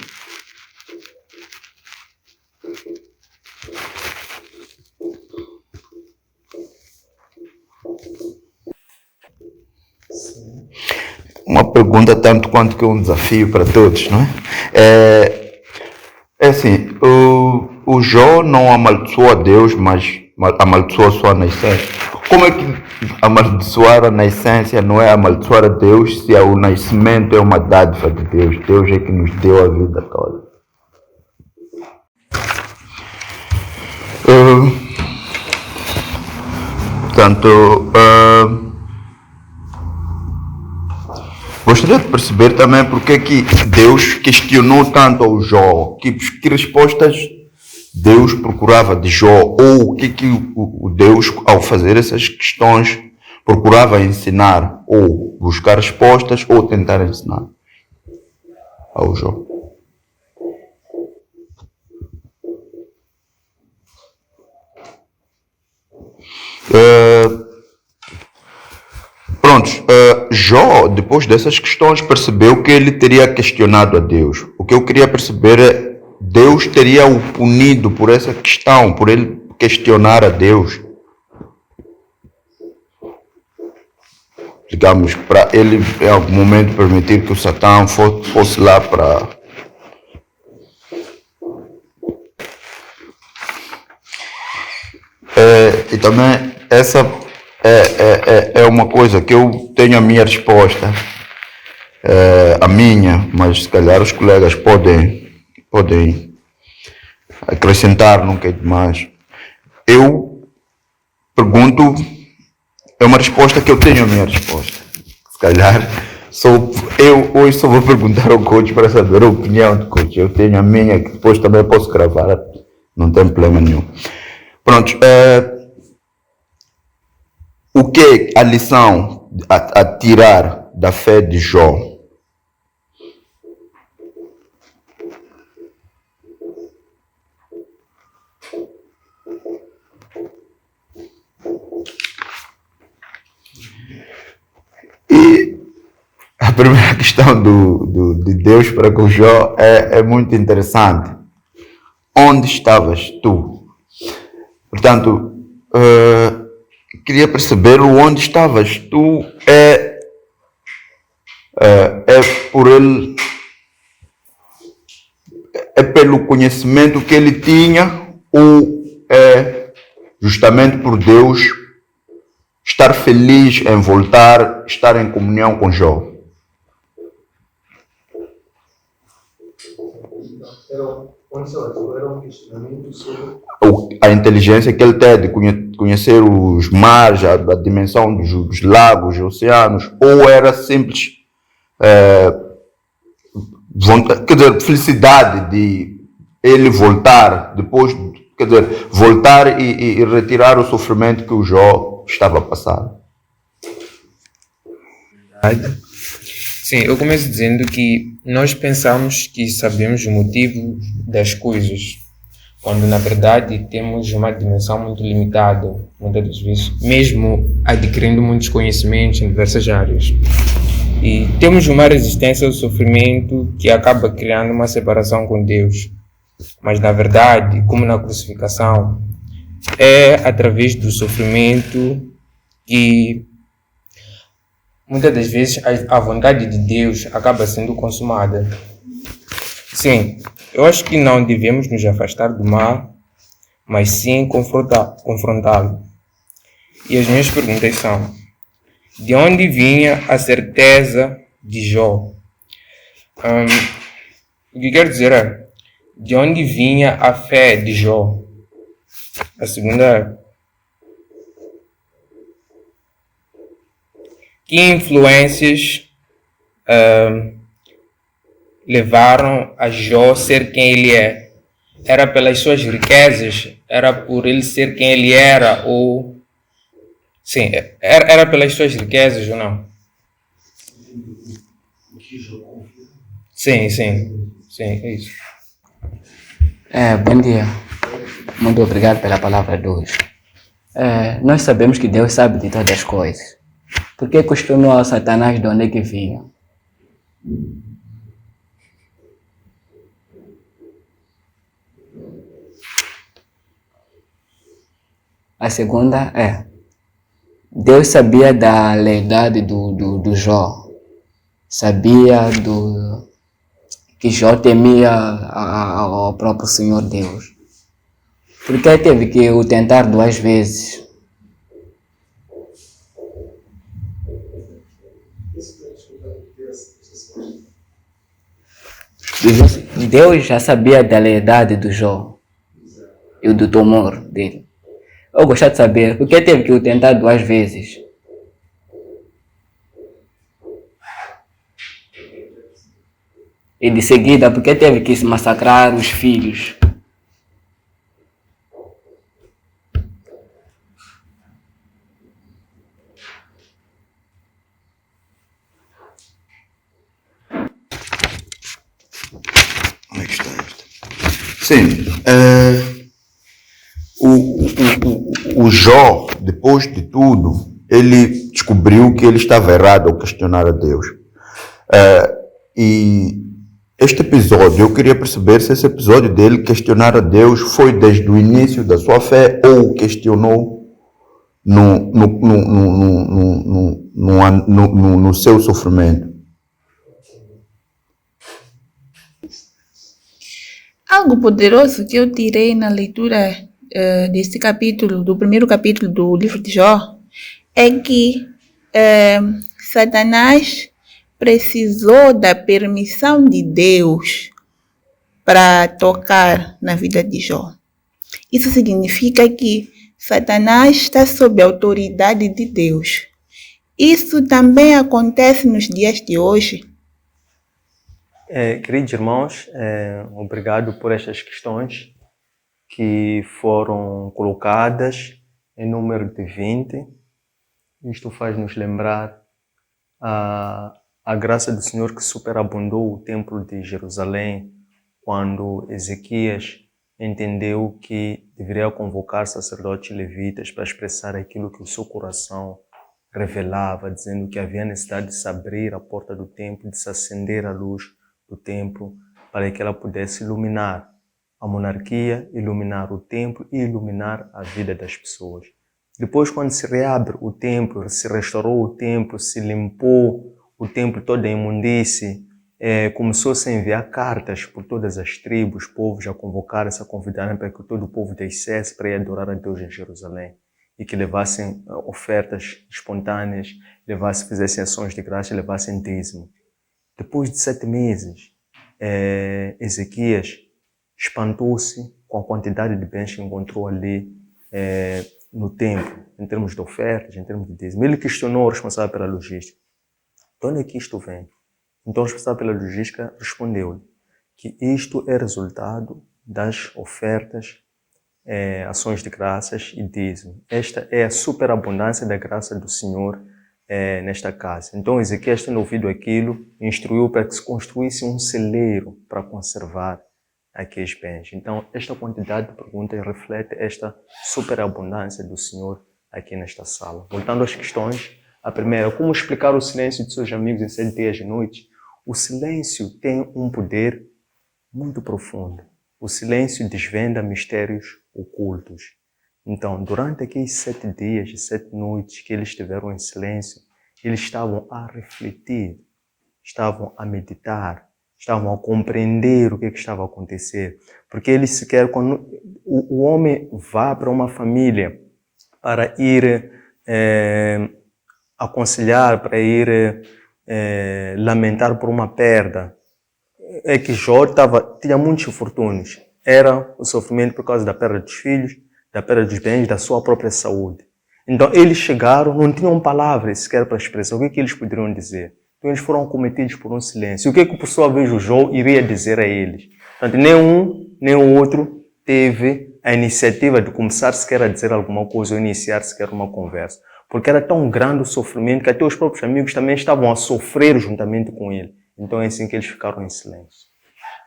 Uma pergunta tanto quanto que um desafio para todos, não é? É assim, o Jó não amaldiçoou a Deus, mas amaldiçoou a sua nascença. Como é que amaldiçoar a nascença não é amaldiçoar a Deus se o nascimento é uma dádiva de Deus? Deus é que nos deu a vida toda. Gostaria de perceber também porque que Deus questionou tanto ao Jó, que respostas Deus procurava de Jó, ou o que o Deus, ao fazer essas questões, procurava ensinar, ou buscar respostas, ou tentar ensinar ao Jó. Pronto, Jó, depois dessas questões, percebeu que ele teria questionado a Deus. O que eu queria perceber é Deus teria o punido por essa questão, por ele questionar a Deus. Digamos, para ele em algum momento permitir que o Satã fosse lá para... e também essa é uma coisa que eu tenho a minha resposta, a minha, mas se calhar os colegas podem acrescentar, não quer demais. Eu pergunto, é uma resposta que eu tenho a minha resposta. Se calhar eu hoje só vou perguntar ao coach para saber a opinião do coach. Eu tenho a minha, que depois também posso gravar, não tem problema nenhum. Pronto, o que é a lição a tirar da fé de Jó? E a primeira questão de Deus para com Jó é muito interessante. Onde estavas tu? Portanto, queria perceber onde estavas tu. É por ele, é pelo conhecimento que ele tinha, ou é justamente por Deus estar feliz em voltar, estar em comunhão com Jó? A inteligência que ele tem de conhecer os mares, a dimensão dos lagos, oceanos, ou era simples vontade, quer dizer, felicidade de ele voltar, depois, quer dizer, voltar e retirar o sofrimento que o Jó estava a passar? Sim, eu começo dizendo que nós pensamos que sabemos o motivo das coisas, quando na verdade temos uma dimensão muito limitada, muitas das vezes, mesmo adquirindo muitos conhecimentos em diversas áreas. E temos uma resistência ao sofrimento que acaba criando uma separação com Deus. Mas na verdade, como na crucificação, é através do sofrimento que muitas das vezes a vontade de Deus acaba sendo consumada. Sim, eu acho que não devemos nos afastar do mal, mas sim confrontá-lo. E as minhas perguntas são: de onde vinha a certeza de Jó? O que quero dizer é, de onde vinha a fé de Jó? A segunda é, que influências levaram a Jó ser quem ele é? Era pelas suas riquezas? Era por ele ser quem ele era? Ou... Sim, era pelas suas riquezas ou não? Sim, é isso. Bom dia. Muito obrigado pela palavra de hoje. Nós sabemos que Deus sabe de todas as coisas. Por que questionou a Satanás de onde é que vinha? A segunda é: Deus sabia da lealdade do Jó. Sabia que Jó temia ao próprio Senhor Deus. Por que teve que o tentar 2 vezes? Deus já sabia da lealdade do Jó e do temor dele. Eu gostaria de saber por que teve que o tentar 2 vezes. E de seguida, por que teve que se massacrar os filhos? Onde é que está esta? Sim, o Jó depois de tudo, ele descobriu que ele estava errado ao questionar a Deus. E este episódio, eu queria perceber se esse episódio dele questionar a Deus foi desde o início da sua fé ou questionou no seu sofrimento. Algo poderoso que eu tirei na leitura desse capítulo, do primeiro capítulo do livro de Jó, é que Satanás precisou da permissão de Deus para tocar na vida de Jó. Isso significa que Satanás está sob a autoridade de Deus. Isso também acontece nos dias de hoje. Queridos irmãos, obrigado por estas questões que foram colocadas em número de 20. Isto faz nos lembrar a graça do Senhor que superabundou o templo de Jerusalém quando Ezequias entendeu que deveria convocar sacerdotes e levitas para expressar aquilo que o seu coração revelava, dizendo que havia necessidade de se abrir a porta do templo, de se acender a luz do templo, para que ela pudesse iluminar a monarquia, iluminar o templo e iluminar a vida das pessoas. Depois, quando se reabre o templo, se restaurou o templo, se limpou o templo toda a imundície, começou-se a enviar cartas por todas as tribos, povos, a convocar-se, a convidarem para que todo o povo descesse para ir adorar a Deus em Jerusalém e que levassem ofertas espontâneas, fizessem ações de graça e levassem dízimo. Depois de 7 meses, Ezequias espantou-se com a quantidade de bens que encontrou ali no templo, em termos de ofertas, em termos de dízimo. Ele questionou o responsável pela logística. De onde é que isto vem? Então o responsável pela logística respondeu-lhe que isto é resultado das ofertas, ações de graças e dízimo. Esta é a superabundância da graça do Senhor nesta casa. Então Ezequias, tendo ouvido aquilo, instruiu para que se construísse um celeiro para conservar aqueles bens. Então esta quantidade de perguntas reflete esta superabundância do Senhor aqui nesta sala. Voltando às questões, a primeira, como explicar o silêncio de seus amigos em 7 dias e noites? O silêncio tem um poder muito profundo. O silêncio desvenda mistérios ocultos. Então, durante aqueles 7 dias e 7 noites que eles estiveram em silêncio, eles estavam a refletir, estavam a meditar, estavam a compreender o que estava a acontecer. Porque eles sequer, quando o homem vai para uma família para ir aconselhar, para ir lamentar por uma perda, é que Jó tinha muitos infortúnios. Era o sofrimento por causa da perda dos filhos, da perda dos bens, da sua própria saúde. Então eles chegaram, não tinham palavras sequer para expressar o que eles poderiam dizer. Então eles foram acometidos por um silêncio. O que por sua vez o Jó iria dizer a eles? Portanto, nem um nem o outro teve a iniciativa de começar sequer a dizer alguma coisa ou iniciar sequer uma conversa. Porque era tão grande o sofrimento que até os próprios amigos também estavam a sofrer juntamente com ele. Então é assim que eles ficaram em silêncio.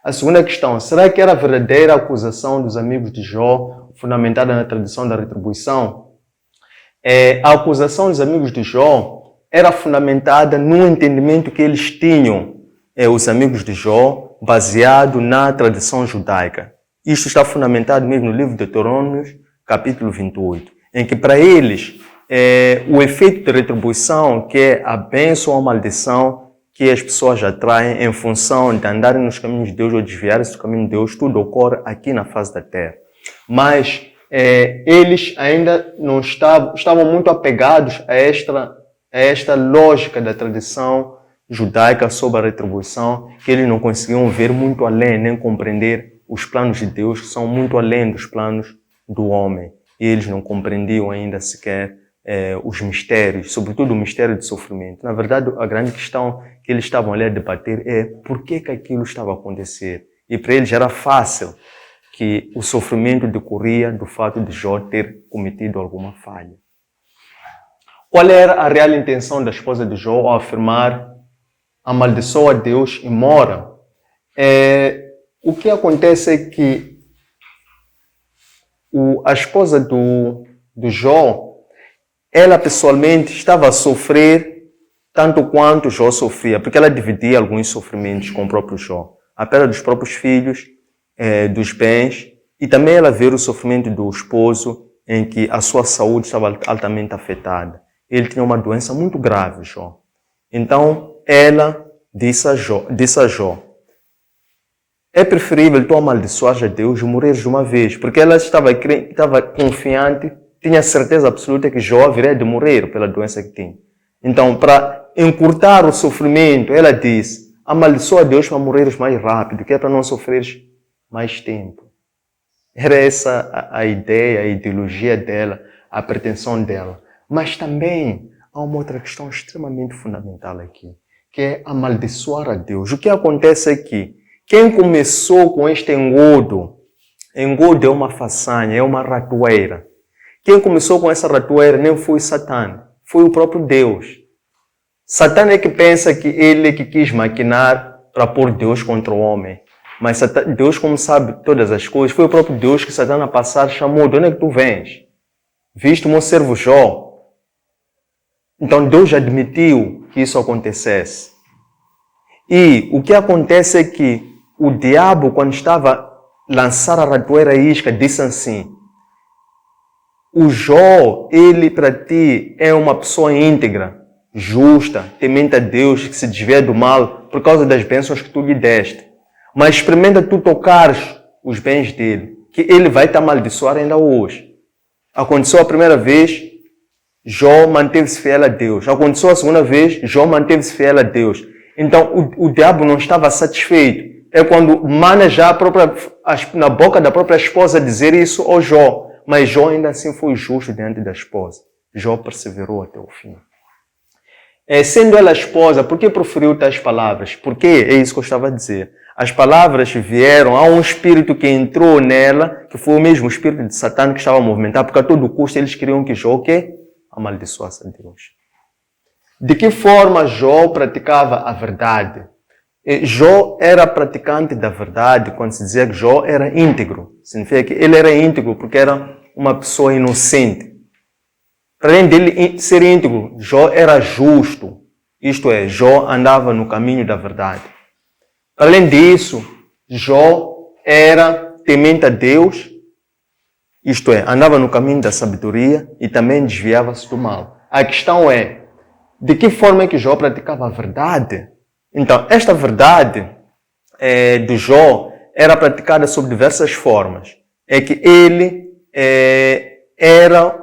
A segunda questão, será que era a verdadeira acusação dos amigos de Jó, fundamentada na tradição da retribuição? A acusação dos amigos de Jó era fundamentada no entendimento que eles tinham, os amigos de Jó, baseado na tradição judaica. Isto está fundamentado mesmo no livro de Deuteronômio, capítulo 28, em que para eles o efeito de retribuição, que é a bênção ou a maldição que as pessoas atraem em função de andarem nos caminhos de Deus ou desviarem-se do caminho de Deus, tudo ocorre aqui na face da terra. Mas eles ainda não estavam muito apegados a esta lógica da tradição judaica sobre a retribuição, que eles não conseguiam ver muito além, nem compreender os planos de Deus, que são muito além dos planos do homem. E eles não compreendiam ainda sequer os mistérios, sobretudo o mistério do sofrimento. Na verdade, a grande questão que eles estavam ali a debater é por que aquilo estava a acontecer. E para eles era fácil que o sofrimento decorria do fato de Jó ter cometido alguma falha. Qual era a real intenção da esposa de Jó ao afirmar amaldiçoa a Deus e mora? O que acontece é que a esposa do Jó, ela pessoalmente estava a sofrer tanto quanto Jó sofria, porque ela dividia alguns sofrimentos com o próprio Jó. A perda dos próprios filhos, dos bens, e também ela ver o sofrimento do esposo, em que a sua saúde estava altamente afetada. Ele tinha uma doença muito grave, Jó. Então, ela disse a Jó, é preferível tu amaldiçoares a Deus e morreres de uma vez, porque ela estava confiante, tinha certeza absoluta que Jó haveria de morrer pela doença que tinha. Então, para encurtar o sofrimento, ela disse, amaldiçoa a Deus para morreres mais rápido, que é para não sofreres mais tempo. Era essa a ideia, a ideologia dela, a pretensão dela. Mas também há uma outra questão extremamente fundamental aqui, que é amaldiçoar a Deus. O que acontece é que quem começou com este engodo é uma façanha, é uma ratoeira. Quem começou com essa ratoeira nem foi Satã, foi o próprio Deus. Satã é que pensa que ele é que quis maquinar para pôr Deus contra o homem. Mas Deus, como sabe todas as coisas, foi o próprio Deus que Satã a passar chamou. De onde é que tu vens? Viste o meu servo Jó? Então Deus admitiu que isso acontecesse. E o que acontece é que o diabo, quando estava a lançar a ratoeira à isca, disse assim, o Jó, ele para ti é uma pessoa íntegra, justa, temente a Deus, que se desvia do mal por causa das bênçãos que tu lhe deste. Mas experimenta tu tocares os bens dele, que ele vai te amaldiçoar ainda hoje. Aconteceu a primeira vez, Jó manteve-se fiel a Deus. Aconteceu a segunda vez, Jó manteve-se fiel a Deus. Então o diabo não estava satisfeito. É quando mana já na boca da própria esposa dizer isso ao Jó. Mas Jó ainda assim foi justo diante da esposa. Jó perseverou até o fim. Sendo ela esposa, por que proferiu tais palavras? Porque é isso que eu estava a dizer. As palavras vieram, há um espírito que entrou nela, que foi o mesmo espírito de Satã que estava a movimentar, porque a todo custo eles queriam que Jó amaldiçoasse a Deus. De que forma Jó praticava a verdade? Jó era praticante da verdade quando se dizia que Jó era íntegro. Significa que ele era íntegro porque era uma pessoa inocente. Além dele ser íntegro, Jó era justo. Isto é, Jó andava no caminho da verdade. Além disso, Jó era temente a Deus, isto é, andava no caminho da sabedoria e também desviava-se do mal. A questão é, de que forma é que Jó praticava a verdade? Então, esta verdade do Jó era praticada sob diversas formas. É que ele era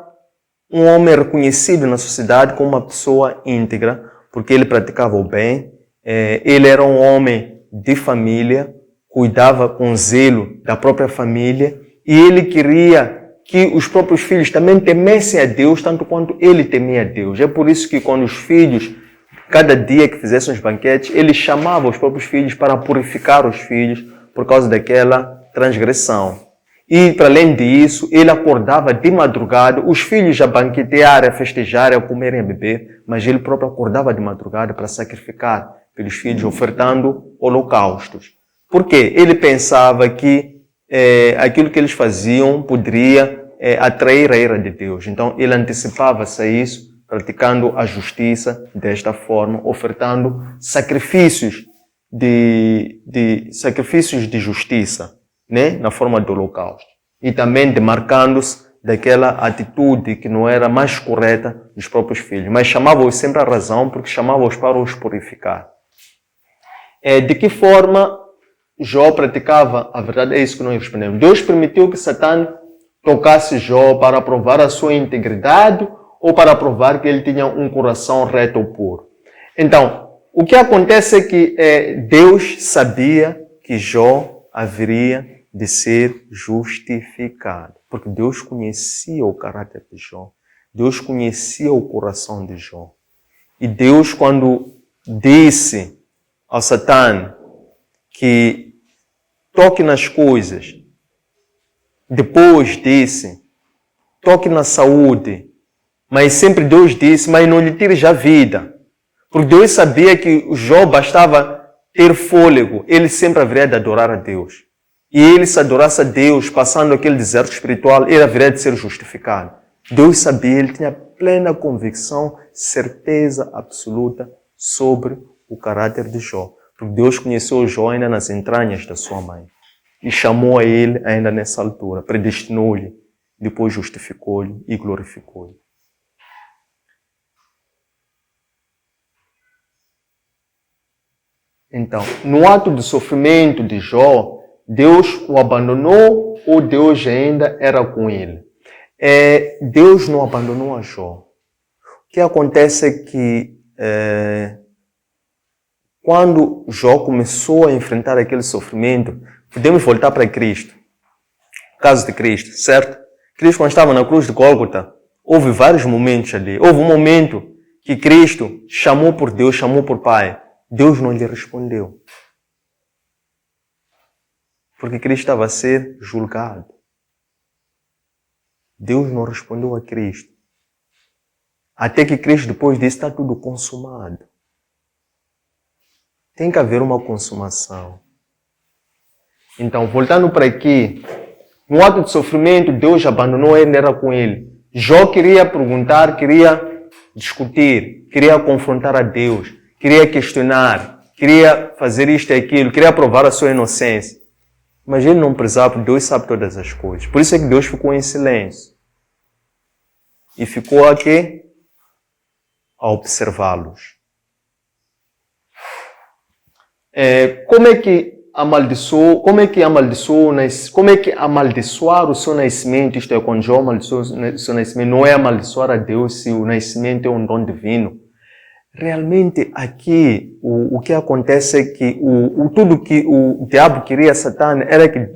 um homem reconhecido na sociedade como uma pessoa íntegra, porque ele praticava o bem, ele era um homem de família, cuidava com zelo da própria família e ele queria que os próprios filhos também temessem a Deus tanto quanto ele temia a Deus. É por isso que quando os filhos, cada dia que fizessem os banquetes, ele chamava os próprios filhos para purificar os filhos por causa daquela transgressão. E, para além disso, ele acordava de madrugada, os filhos a banquetear, a festejar, a comerem, a beber, mas ele próprio acordava de madrugada para sacrificar pelos filhos, ofertando holocaustos. Por quê? Ele pensava que aquilo que eles faziam poderia atrair a ira de Deus. Então, ele antecipava-se a isso, praticando a justiça desta forma, ofertando sacrifícios sacrifícios de justiça, né? Na forma do holocausto. E também demarcando-se daquela atitude que não era mais correta dos próprios filhos. Mas chamava-os sempre à razão, porque chamava-os para os purificar. De que forma Jó praticava a verdade? É isso que nós respondemos. Deus permitiu que Satã tocasse Jó para provar a sua integridade ou para provar que ele tinha um coração reto ou puro. Então, o que acontece é que Deus sabia que Jó haveria de ser justificado, porque Deus conhecia o caráter de Jó, Deus conhecia o coração de Jó. E Deus, quando disse ao Satã que toque nas coisas, depois disse, toque na saúde, mas sempre Deus disse, mas não lhe tires a vida. Porque Deus sabia que o Jó bastava ter fôlego, ele sempre haveria de adorar a Deus. E ele, se adorasse a Deus, passando aquele deserto espiritual, ele haveria de ser justificado. Deus sabia, ele tinha plena convicção, certeza absoluta sobre o caráter de Jó. Porque Deus conheceu Jó ainda nas entranhas da sua mãe. E chamou a ele ainda nessa altura, predestinou-lhe, depois justificou-lhe e glorificou-lhe. Então, no ato de sofrimento de Jó, Deus o abandonou ou Deus ainda era com ele? Deus não abandonou a Jó. O que acontece é que quando Jó começou a enfrentar aquele sofrimento, podemos voltar para Cristo. O caso de Cristo, certo? Cristo, quando estava na cruz de Gólgota, houve vários momentos ali. Houve um momento que Cristo chamou por Deus, chamou por Pai. Deus não lhe respondeu. Porque Cristo estava a ser julgado. Deus não respondeu a Cristo. Até que Cristo depois disse, está tudo consumado. Tem que haver uma consumação. Então, voltando para aqui, no ato de sofrimento, Deus abandonou ele, era com ele. Jó queria perguntar, queria discutir, queria confrontar a Deus, queria questionar, queria fazer isto e aquilo, queria provar a sua inocência. Mas ele não precisava, porque Deus sabe todas as coisas. Por isso é que Deus ficou em silêncio. E ficou aqui a observá-los. Como é que amaldiçoar o seu nascimento, isto é, quando Jó amaldiçoou o seu nascimento, não é amaldiçoar a Deus se o nascimento é um dom divino. Realmente aqui o que acontece é que tudo que o diabo queria, Satã, era que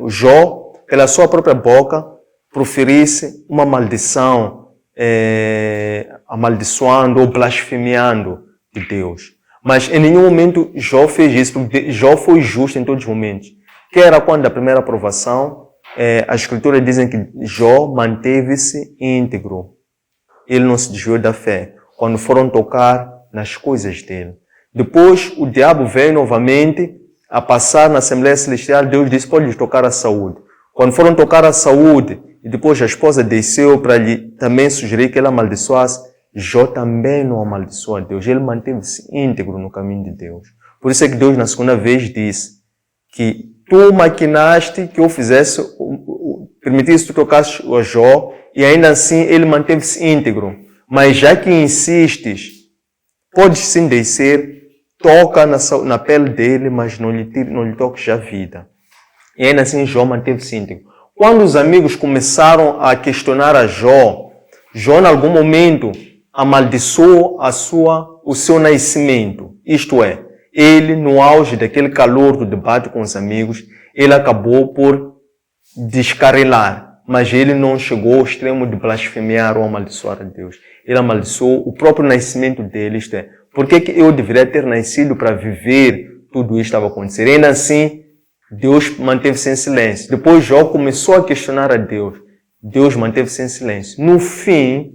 Jó, pela sua própria boca, proferisse uma maldição, amaldiçoando ou blasfemiando de Deus. Mas em nenhum momento Jó fez isso, porque Jó foi justo em todos os momentos. Que era quando a primeira aprovação, as escrituras dizem que Jó manteve-se íntegro. Ele não se desviou da fé, quando foram tocar nas coisas dele. Depois o diabo veio novamente a passar na Assembleia Celestial. Deus disse, pode lhe tocar a saúde. Quando foram tocar a saúde, e depois a esposa desceu para lhe também sugerir que ele amaldiçoasse, Jó também não amaldiçoou a Deus. Ele manteve-se íntegro no caminho de Deus. Por isso é que Deus na segunda vez disse que tu maquinaste que eu fizesse, permitisse que tu tocasses a Jó, e ainda assim ele manteve-se íntegro. Mas já que insistes, podes sim descer, toca na pele dele, mas não lhe toques a vida. E ainda assim Jó manteve-se íntegro. Quando os amigos começaram a questionar a Jó, Jó, em algum momento, amaldiçoou o seu nascimento. Isto é, ele, no auge daquele calor do debate com os amigos, ele acabou por descarrilar. Mas ele não chegou ao extremo de blasfemiar ou amaldiçoar a Deus. Ele amaldiçoou o próprio nascimento dele. Isto é, por que eu deveria ter nascido para viver tudo isso que estava acontecendo? E ainda assim, Deus manteve-se em silêncio. Depois Jó começou a questionar a Deus. Deus manteve-se em silêncio. No fim,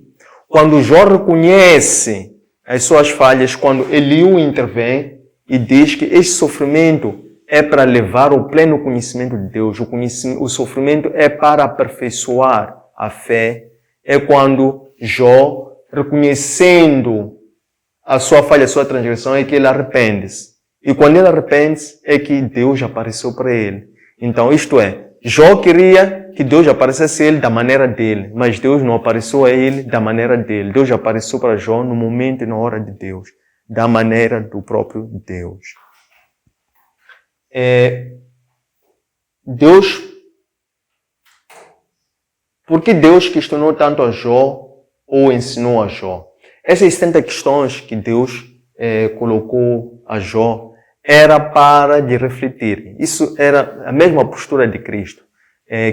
quando Jó reconhece as suas falhas, quando Eliú intervém e diz que este sofrimento é para levar ao pleno conhecimento de Deus, o sofrimento é para aperfeiçoar a fé, é quando Jó, reconhecendo a sua falha, a sua transgressão, é que ele arrepende-se. E quando ele arrepende-se, é que Deus apareceu para ele. Então, isto é, Jó queria que Deus aparecesse a ele da maneira dele, mas Deus não apareceu a ele da maneira dele. Deus apareceu para Jó no momento e na hora de Deus, da maneira do próprio Deus. Por que Deus questionou tanto a Jó ou ensinou a Jó? Essas 70 questões que Deus colocou a Jó era para de refletir. Isso era a mesma postura de Cristo.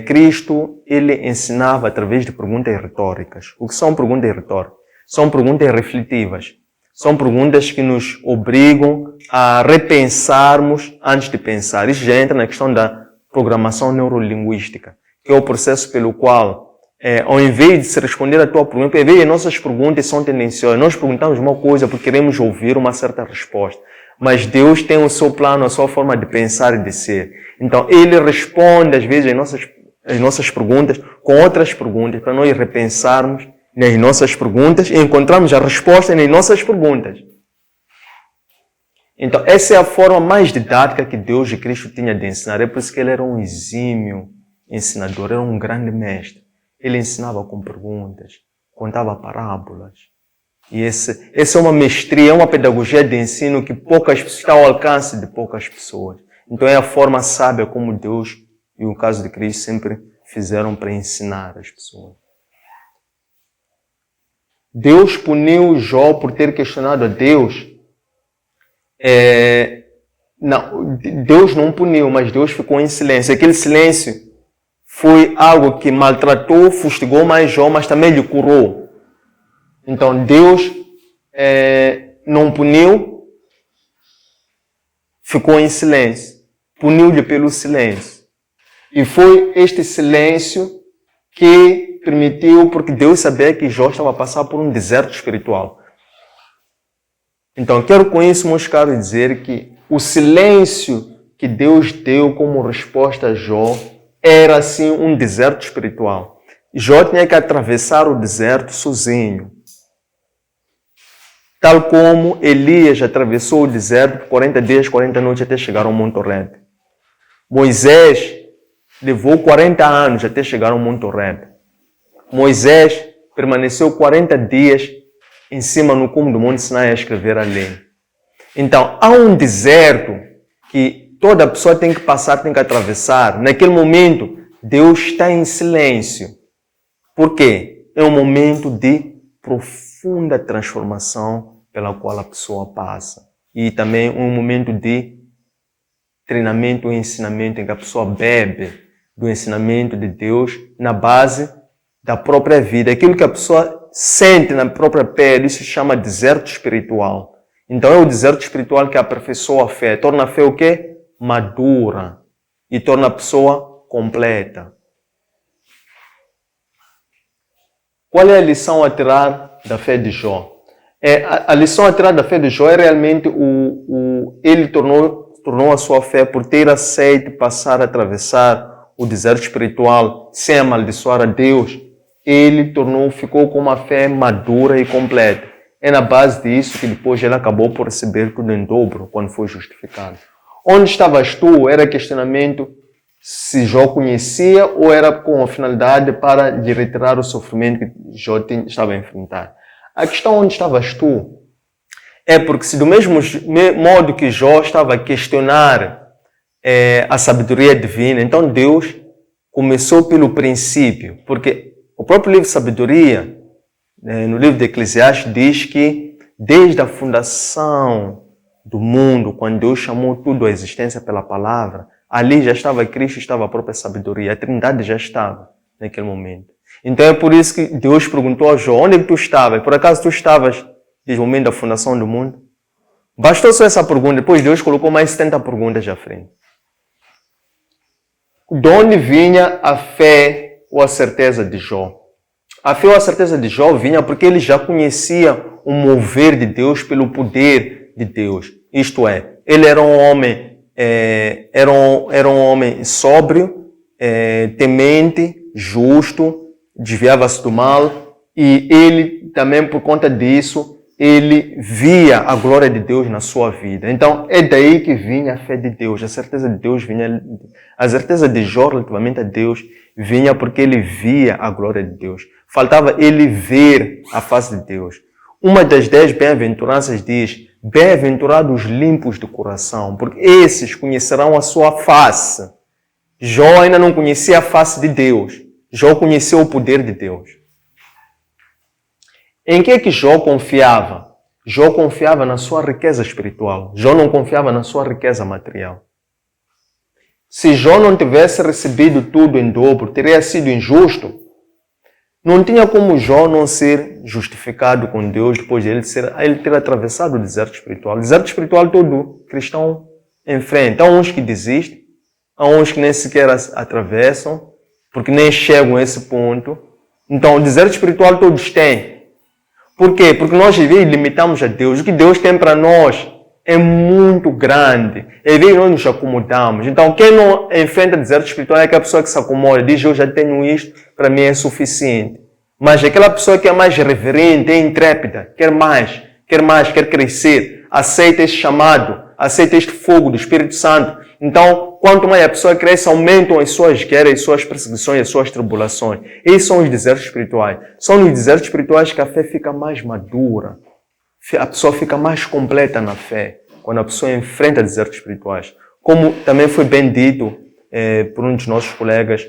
Cristo, ele ensinava através de perguntas retóricas. O que são perguntas retóricas? São perguntas refletivas. São perguntas que nos obrigam a repensarmos antes de pensar. Isso já entra na questão da programação neurolinguística, que é o processo pelo qual, ao invés de se responder a tua pergunta, ao invés de nossas perguntas são tendenciosas, nós perguntamos uma coisa porque queremos ouvir uma certa resposta. Mas Deus tem o seu plano, a sua forma de pensar e de ser. Então, Ele responde, às vezes, as nossas perguntas com outras perguntas, para nós repensarmos nas nossas perguntas e encontramos a resposta nas nossas perguntas. Então, essa é a forma mais didática que Deus e Cristo tinha de ensinar. É por isso que ele era um exímio ensinador, era um grande mestre. Ele ensinava com perguntas, contava parábolas. E essa é uma mestria, é uma pedagogia de ensino que está ao alcance de poucas pessoas. Então, é a forma sábia como Deus e o caso de Cristo sempre fizeram para ensinar as pessoas. Deus puniu Jó por ter questionado a Deus. Não, Deus não puniu, mas Deus ficou em silêncio. Aquele silêncio foi algo que maltratou, fustigou mais Jó, mas também lhe curou. Então Deus não puniu, ficou em silêncio. Puniu-lhe pelo silêncio. E foi este silêncio que permitiu, porque Deus sabia que Jó estava a passar por um deserto espiritual. Então, quero com isso, meus caros, dizer que o silêncio que Deus deu como resposta a Jó era, assim, um deserto espiritual. Jó tinha que atravessar o deserto sozinho. Tal como Elias atravessou o deserto por 40 dias, 40 noites até chegar ao Monte Horebe. Moisés levou 40 anos até chegar ao Monte Horebe. Moisés permaneceu 40 dias em cima no cume do Monte Sinai a escrever a lei. Então, há um deserto que toda pessoa tem que passar, tem que atravessar. Naquele momento, Deus está em silêncio. Por quê? É um momento de profunda transformação pela qual a pessoa passa. E também um momento de treinamento e ensinamento em que a pessoa bebe do ensinamento de Deus na base da própria vida. Aquilo que a pessoa sente na própria pele, isso se chama deserto espiritual. Então é o deserto espiritual que aperfeiçoa a fé. Torna a fé o quê? Madura. E torna a pessoa completa. Qual é a lição a tirar da fé de Jó? A lição a tirar da fé de Jó é realmente ele tornou a sua fé por ter aceito passar a atravessar o deserto espiritual sem amaldiçoar a Deus. Ele ficou com uma fé madura e completa. É na base disso que depois ele acabou por receber tudo em dobro quando foi justificado. Onde estavas tu? Era questionamento se Jó conhecia ou era com a finalidade para lhe retirar o sofrimento que Jó estava a enfrentar. A questão onde estavas tu é porque se do mesmo modo que Jó estava a questionar a sabedoria divina, então Deus começou pelo princípio, porque o próprio livro de Sabedoria, no livro de Eclesiastes, diz que desde a fundação do mundo, quando Deus chamou tudo à existência pela palavra, ali já estava Cristo, estava a própria sabedoria, a Trindade já estava naquele momento. Então é por isso que Deus perguntou a Jó, onde é que tu estavas? Por acaso tu estavas desde o momento da fundação do mundo? Bastou só essa pergunta, depois Deus colocou mais 70 perguntas à frente. De onde vinha a fé ou a certeza de Jó? A fé ou a certeza de Jó vinha porque ele já conhecia o mover de Deus pelo poder de Deus. Isto é, ele era um homem, era um homem sóbrio, temente, justo, desviava-se do mal e ele também, por conta disso, ele via a glória de Deus na sua vida. Então, é daí que vinha a fé de Deus. A certeza de Deus vinha, a certeza de Jó relativamente a Deus vinha porque ele via a glória de Deus. Faltava ele ver a face de Deus. Uma das 10 bem-aventuranças diz: bem-aventurados limpos de coração, porque esses conhecerão a sua face. Jó ainda não conhecia a face de Deus. Jó conheceu o poder de Deus. Em que é que Jó confiava? Jó confiava na sua riqueza espiritual. Jó não confiava na sua riqueza material. Se Jó não tivesse recebido tudo em dobro, teria sido injusto. Não tinha como Jó não ser justificado com Deus depois de ele ter atravessado o deserto espiritual. O deserto espiritual todo cristão enfrenta. Há uns que desistem, há uns que nem sequer atravessam, porque nem chegam a esse ponto. Então, o deserto espiritual todos têm. Por quê? Porque nós às vezes limitamos a Deus. O que Deus tem para nós é muito grande. Às vezes nós nos acomodamos. Então, quem não enfrenta deserto espiritual é aquela pessoa que se acomoda. Diz, eu já tenho isto, para mim é suficiente. Mas aquela pessoa que é mais reverente, é intrépida, quer mais, quer crescer, aceita esse chamado, aceita este fogo do Espírito Santo. Então, quanto mais a pessoa cresce, aumentam as suas guerras, as suas perseguições, as suas tribulações. Esses são os desertos espirituais. São nos desertos espirituais que a fé fica mais madura. A pessoa fica mais completa na fé, quando a pessoa enfrenta desertos espirituais. Como também foi bem dito por um dos nossos colegas,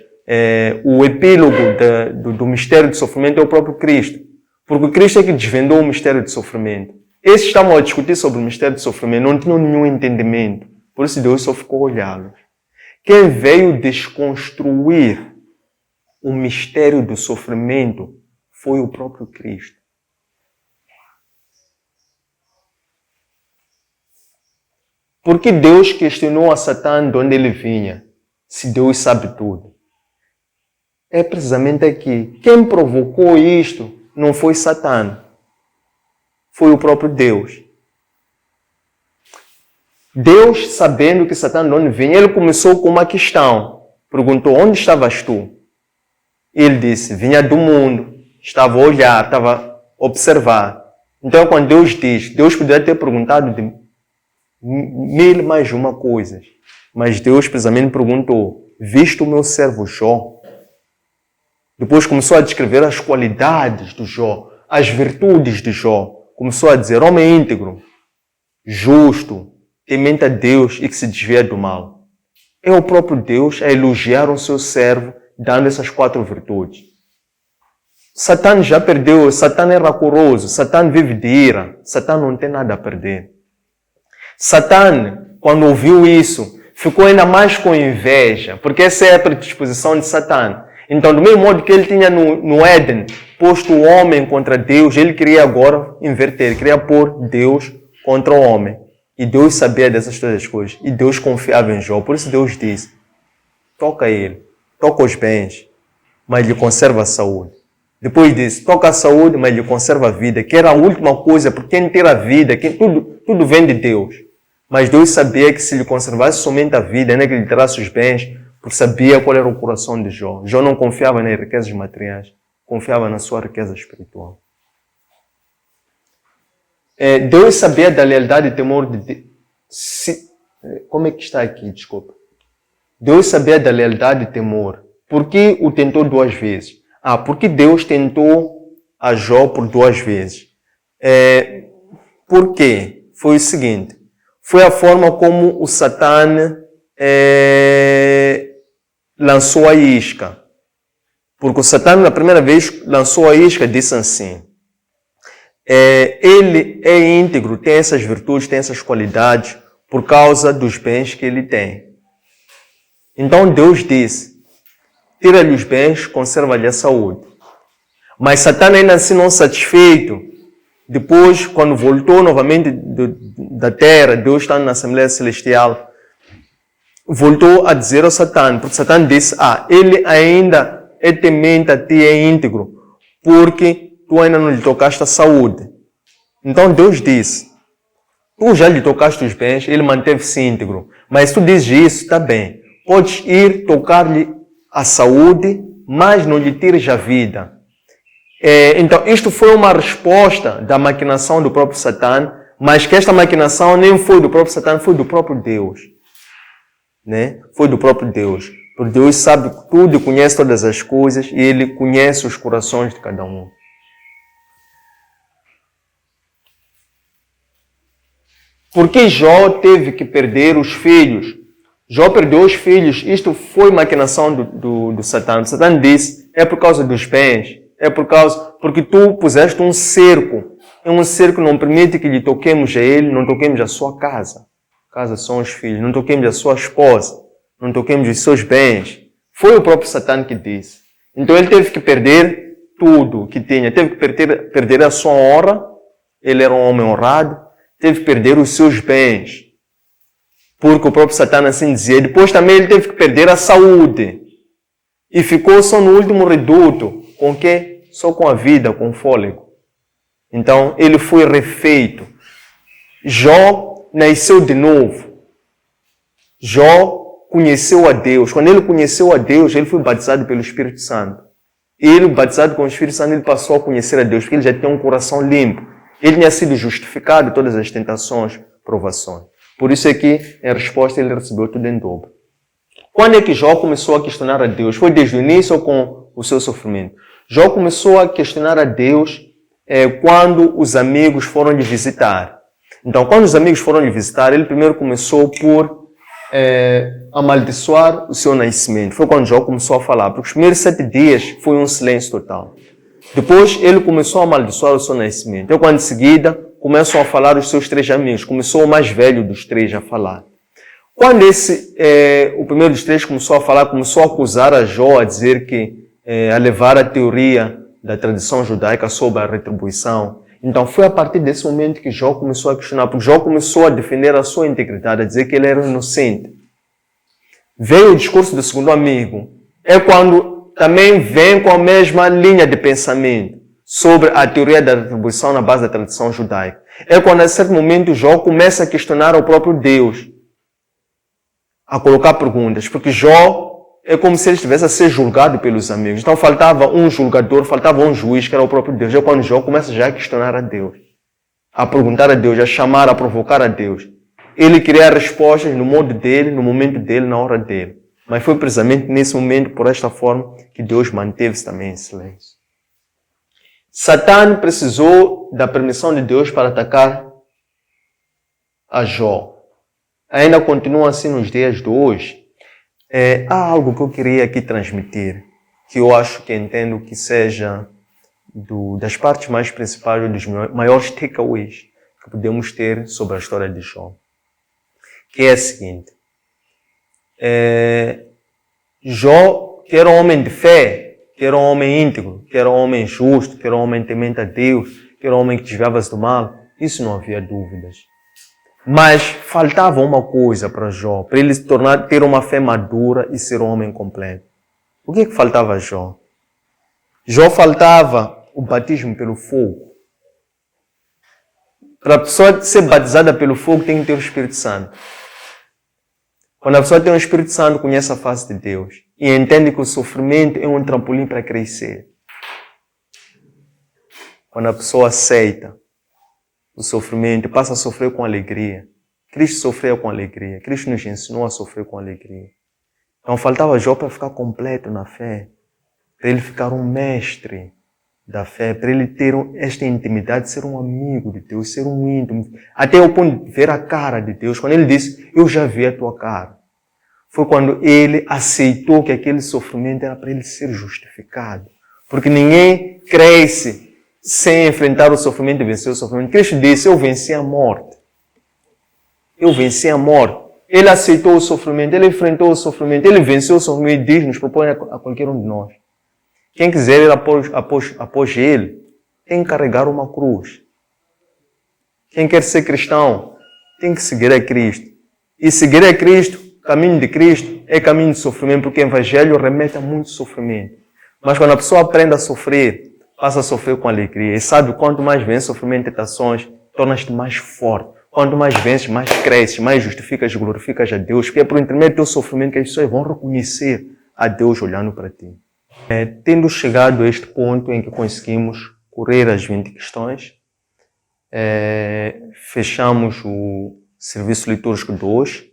o epílogo do mistério do sofrimento é o próprio Cristo. Porque o Cristo é que desvendou o mistério do sofrimento. Esses estavam a discutir sobre o mistério do sofrimento, não tinham nenhum entendimento. Por isso Deus só ficou a olhá-los. Quem veio desconstruir o mistério do sofrimento foi o próprio Cristo. Porque Deus questionou a Satã de onde ele vinha, se Deus sabe tudo? É precisamente aqui. Quem provocou isto não foi Satã, foi o próprio Deus. Deus, sabendo que Satã de onde vinha, ele começou com uma questão. Perguntou, onde estavas tu? Ele disse, vinha do mundo, estava a olhar, estava a observar. Então, quando Deus diz, Deus poderia ter perguntado de mil mais uma coisas. Mas Deus precisamente perguntou, viste o meu servo Jó? Depois começou a descrever as qualidades do Jó, as virtudes de Jó. Começou a dizer, homem íntegro, justo, temente a Deus e que se desvia do mal. É o próprio Deus a elogiar o seu servo, dando essas 4 virtudes. Satã já perdeu, Satã é rancoroso, Satã vive de ira, Satã não tem nada a perder. Satã, quando ouviu isso, ficou ainda mais com inveja, porque essa é a predisposição de Satã. Então, do mesmo modo que ele tinha no Éden posto o homem contra Deus, ele queria agora inverter, queria pôr Deus contra o homem. E Deus sabia dessas todas as coisas. E Deus confiava em Jó. Por isso Deus disse, toca ele, toca os bens, mas lhe conserva a saúde. Depois disse, toca a saúde, mas lhe conserva a vida, que era a última coisa, porque quem ter a vida, tudo vem de Deus. Mas Deus sabia que se lhe conservasse somente a vida, ainda que lhe tirasse os bens, porque sabia qual era o coração de Jó. Jó não confiava nas riquezas materiais, confiava na sua riqueza espiritual. Deus sabia da lealdade e temor de Deus. Como é que está aqui? Desculpa. Deus sabia da lealdade e temor. Por que o tentou 2 vezes? Porque Deus tentou a Jó por 2 vezes. Por quê? Foi o seguinte. Foi a forma como o Satã lançou a isca. Porque o Satã, na primeira vez, lançou a isca, disse assim, ele é íntegro, tem essas virtudes, tem essas qualidades, por causa dos bens que ele tem. Então Deus disse, tira-lhe os bens, conserva-lhe a saúde. Mas Satã, ainda assim não satisfeito, depois, quando voltou novamente da terra, Deus está na Assembleia Celestial, voltou a dizer ao Satã, porque Satã disse, ele ainda é temente a ti, é íntegro, porque tu ainda não lhe tocaste a saúde. Então Deus disse, tu já lhe tocaste os bens, ele manteve-se íntegro. Mas se tu dizes isso, está bem. Podes ir tocar-lhe a saúde, mas não lhe tires a vida. Então, isto foi uma resposta da maquinação do próprio Satã, mas que esta maquinação nem foi do próprio Satã, foi do próprio Deus. Né? Foi do próprio Deus. Porque Deus sabe tudo e conhece todas as coisas e Ele conhece os corações de cada um. Por que Jó teve que perder os filhos? Jó perdeu os filhos. Isto foi maquinação do Satã. O Satã disse, é por causa dos bens. Porque tu puseste um cerco. E um cerco não permite que lhe toquemos a ele, não toquemos a sua casa. Casa são os filhos. Não toquemos a sua esposa. Não toquemos os seus bens. Foi o próprio Satã que disse. Então ele teve que perder tudo que tinha. Teve que perder a sua honra. Ele era um homem honrado. Teve que perder os seus bens. Porque o próprio Satã assim dizia. Depois também ele teve que perder a saúde. E ficou só no último reduto. Com o quê? Só com a vida, com o fôlego. Então ele foi refeito. Jó nasceu de novo. Jó conheceu a Deus. Quando ele conheceu a Deus, ele foi batizado pelo Espírito Santo. ele, batizado com o Espírito Santo, ele passou a conhecer a Deus, porque ele já tinha um coração limpo. Ele tinha sido justificado de todas as tentações, provações. Por isso é que, em resposta, ele recebeu tudo em dobro. Quando é que Jó começou a questionar a Deus? Foi desde o início ou com o seu sofrimento? Jó começou a questionar a Deus quando os amigos foram lhe visitar. Então, quando os amigos foram lhe visitar, ele primeiro começou por amaldiçoar o seu nascimento. Foi quando Jó começou a falar, porque os primeiros 7 dias foi um silêncio total. Depois, ele começou a amaldiçoar o seu nascimento. Então, quando em seguida, começam a falar os seus 3 amigos. Começou o mais velho dos 3 a falar. Quando o primeiro dos 3 começou a falar, começou a acusar a Jó, a dizer que, a levar a teoria da tradição judaica sobre a retribuição. Então, foi a partir desse momento que Jó começou a questionar, porque Jó começou a defender a sua integridade, a dizer que ele era inocente. Veio o discurso do segundo amigo. É quando também vem com a mesma linha de pensamento sobre a teoria da retribuição na base da tradição judaica. É quando, a certo momento, Jó começa a questionar o próprio Deus, a colocar perguntas, porque Jó é como se ele estivesse a ser julgado pelos amigos. Então faltava um julgador, faltava um juiz, que era o próprio Deus. É quando Jó começa já a questionar a Deus, a perguntar a Deus, a chamar, a provocar a Deus. Ele queria respostas no modo dele, no momento dele, na hora dele. Mas foi precisamente nesse momento, por esta forma, que Deus manteve-se também em silêncio. Satã precisou da permissão de Deus para atacar a Jó. Ainda continua assim nos dias de hoje. Há algo que eu queria aqui transmitir, que eu acho que entendo que seja das partes mais principais, dos maiores takeaways que podemos ter sobre a história de Jó. Que é a seguinte. Jó, que era um homem de fé, que era um homem íntegro, que era um homem justo, que era um homem temente a Deus, que era um homem que desviava-se do mal, isso não havia dúvidas. Mas faltava uma coisa para Jó, para ele ter uma fé madura e ser um homem completo. O que faltava a Jó? Jó faltava o batismo pelo fogo. Para a pessoa ser batizada pelo fogo, tem que ter o Espírito Santo. Quando a pessoa tem o Espírito Santo, conhece a face de Deus e entende que o sofrimento é um trampolim para crescer. Quando a pessoa aceita o sofrimento, passa a sofrer com alegria. Cristo sofreu com alegria. Cristo nos ensinou a sofrer com alegria. Então faltava Jó para ficar completo na fé, para ele ficar um mestre da fé, para ele ter esta intimidade, ser um amigo de Deus, ser um íntimo, até o ponto de ver a cara de Deus. Quando ele disse, eu já vi a tua cara, foi quando ele aceitou que aquele sofrimento era para ele ser justificado. Porque ninguém cresce sem enfrentar o sofrimento e vencer o sofrimento. Cristo disse, eu venci a morte. Eu venci a morte. Ele aceitou o sofrimento, ele enfrentou o sofrimento, ele venceu o sofrimento e diz, nos propõe a qualquer um de nós. Quem quiser ir após ele, tem que carregar uma cruz. Quem quer ser cristão, tem que seguir a Cristo. E seguir a Cristo, caminho de Cristo, é caminho de sofrimento, porque o Evangelho remete a muito sofrimento. Mas quando a pessoa aprende a sofrer, passa a sofrer com alegria. E sabe, quanto mais vem sofrimento e tentações, tornas-te mais forte. Quanto mais vences, mais cresces, mais justificas e glorificas a Deus. Porque é por intermédio do teu sofrimento que as pessoas vão reconhecer a Deus olhando para ti. Tendo chegado a este ponto em que conseguimos correr as 20 questões, fechamos o serviço litúrgico de hoje,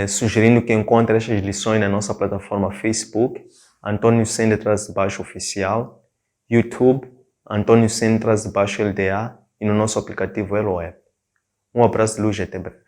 sugerindo que encontre estas lições na nossa plataforma Facebook, Antônio Sende _, oficial, YouTube, Antônio Sende _, LDA, e no nosso aplicativo Elo App. Um abraço de luz e até breve.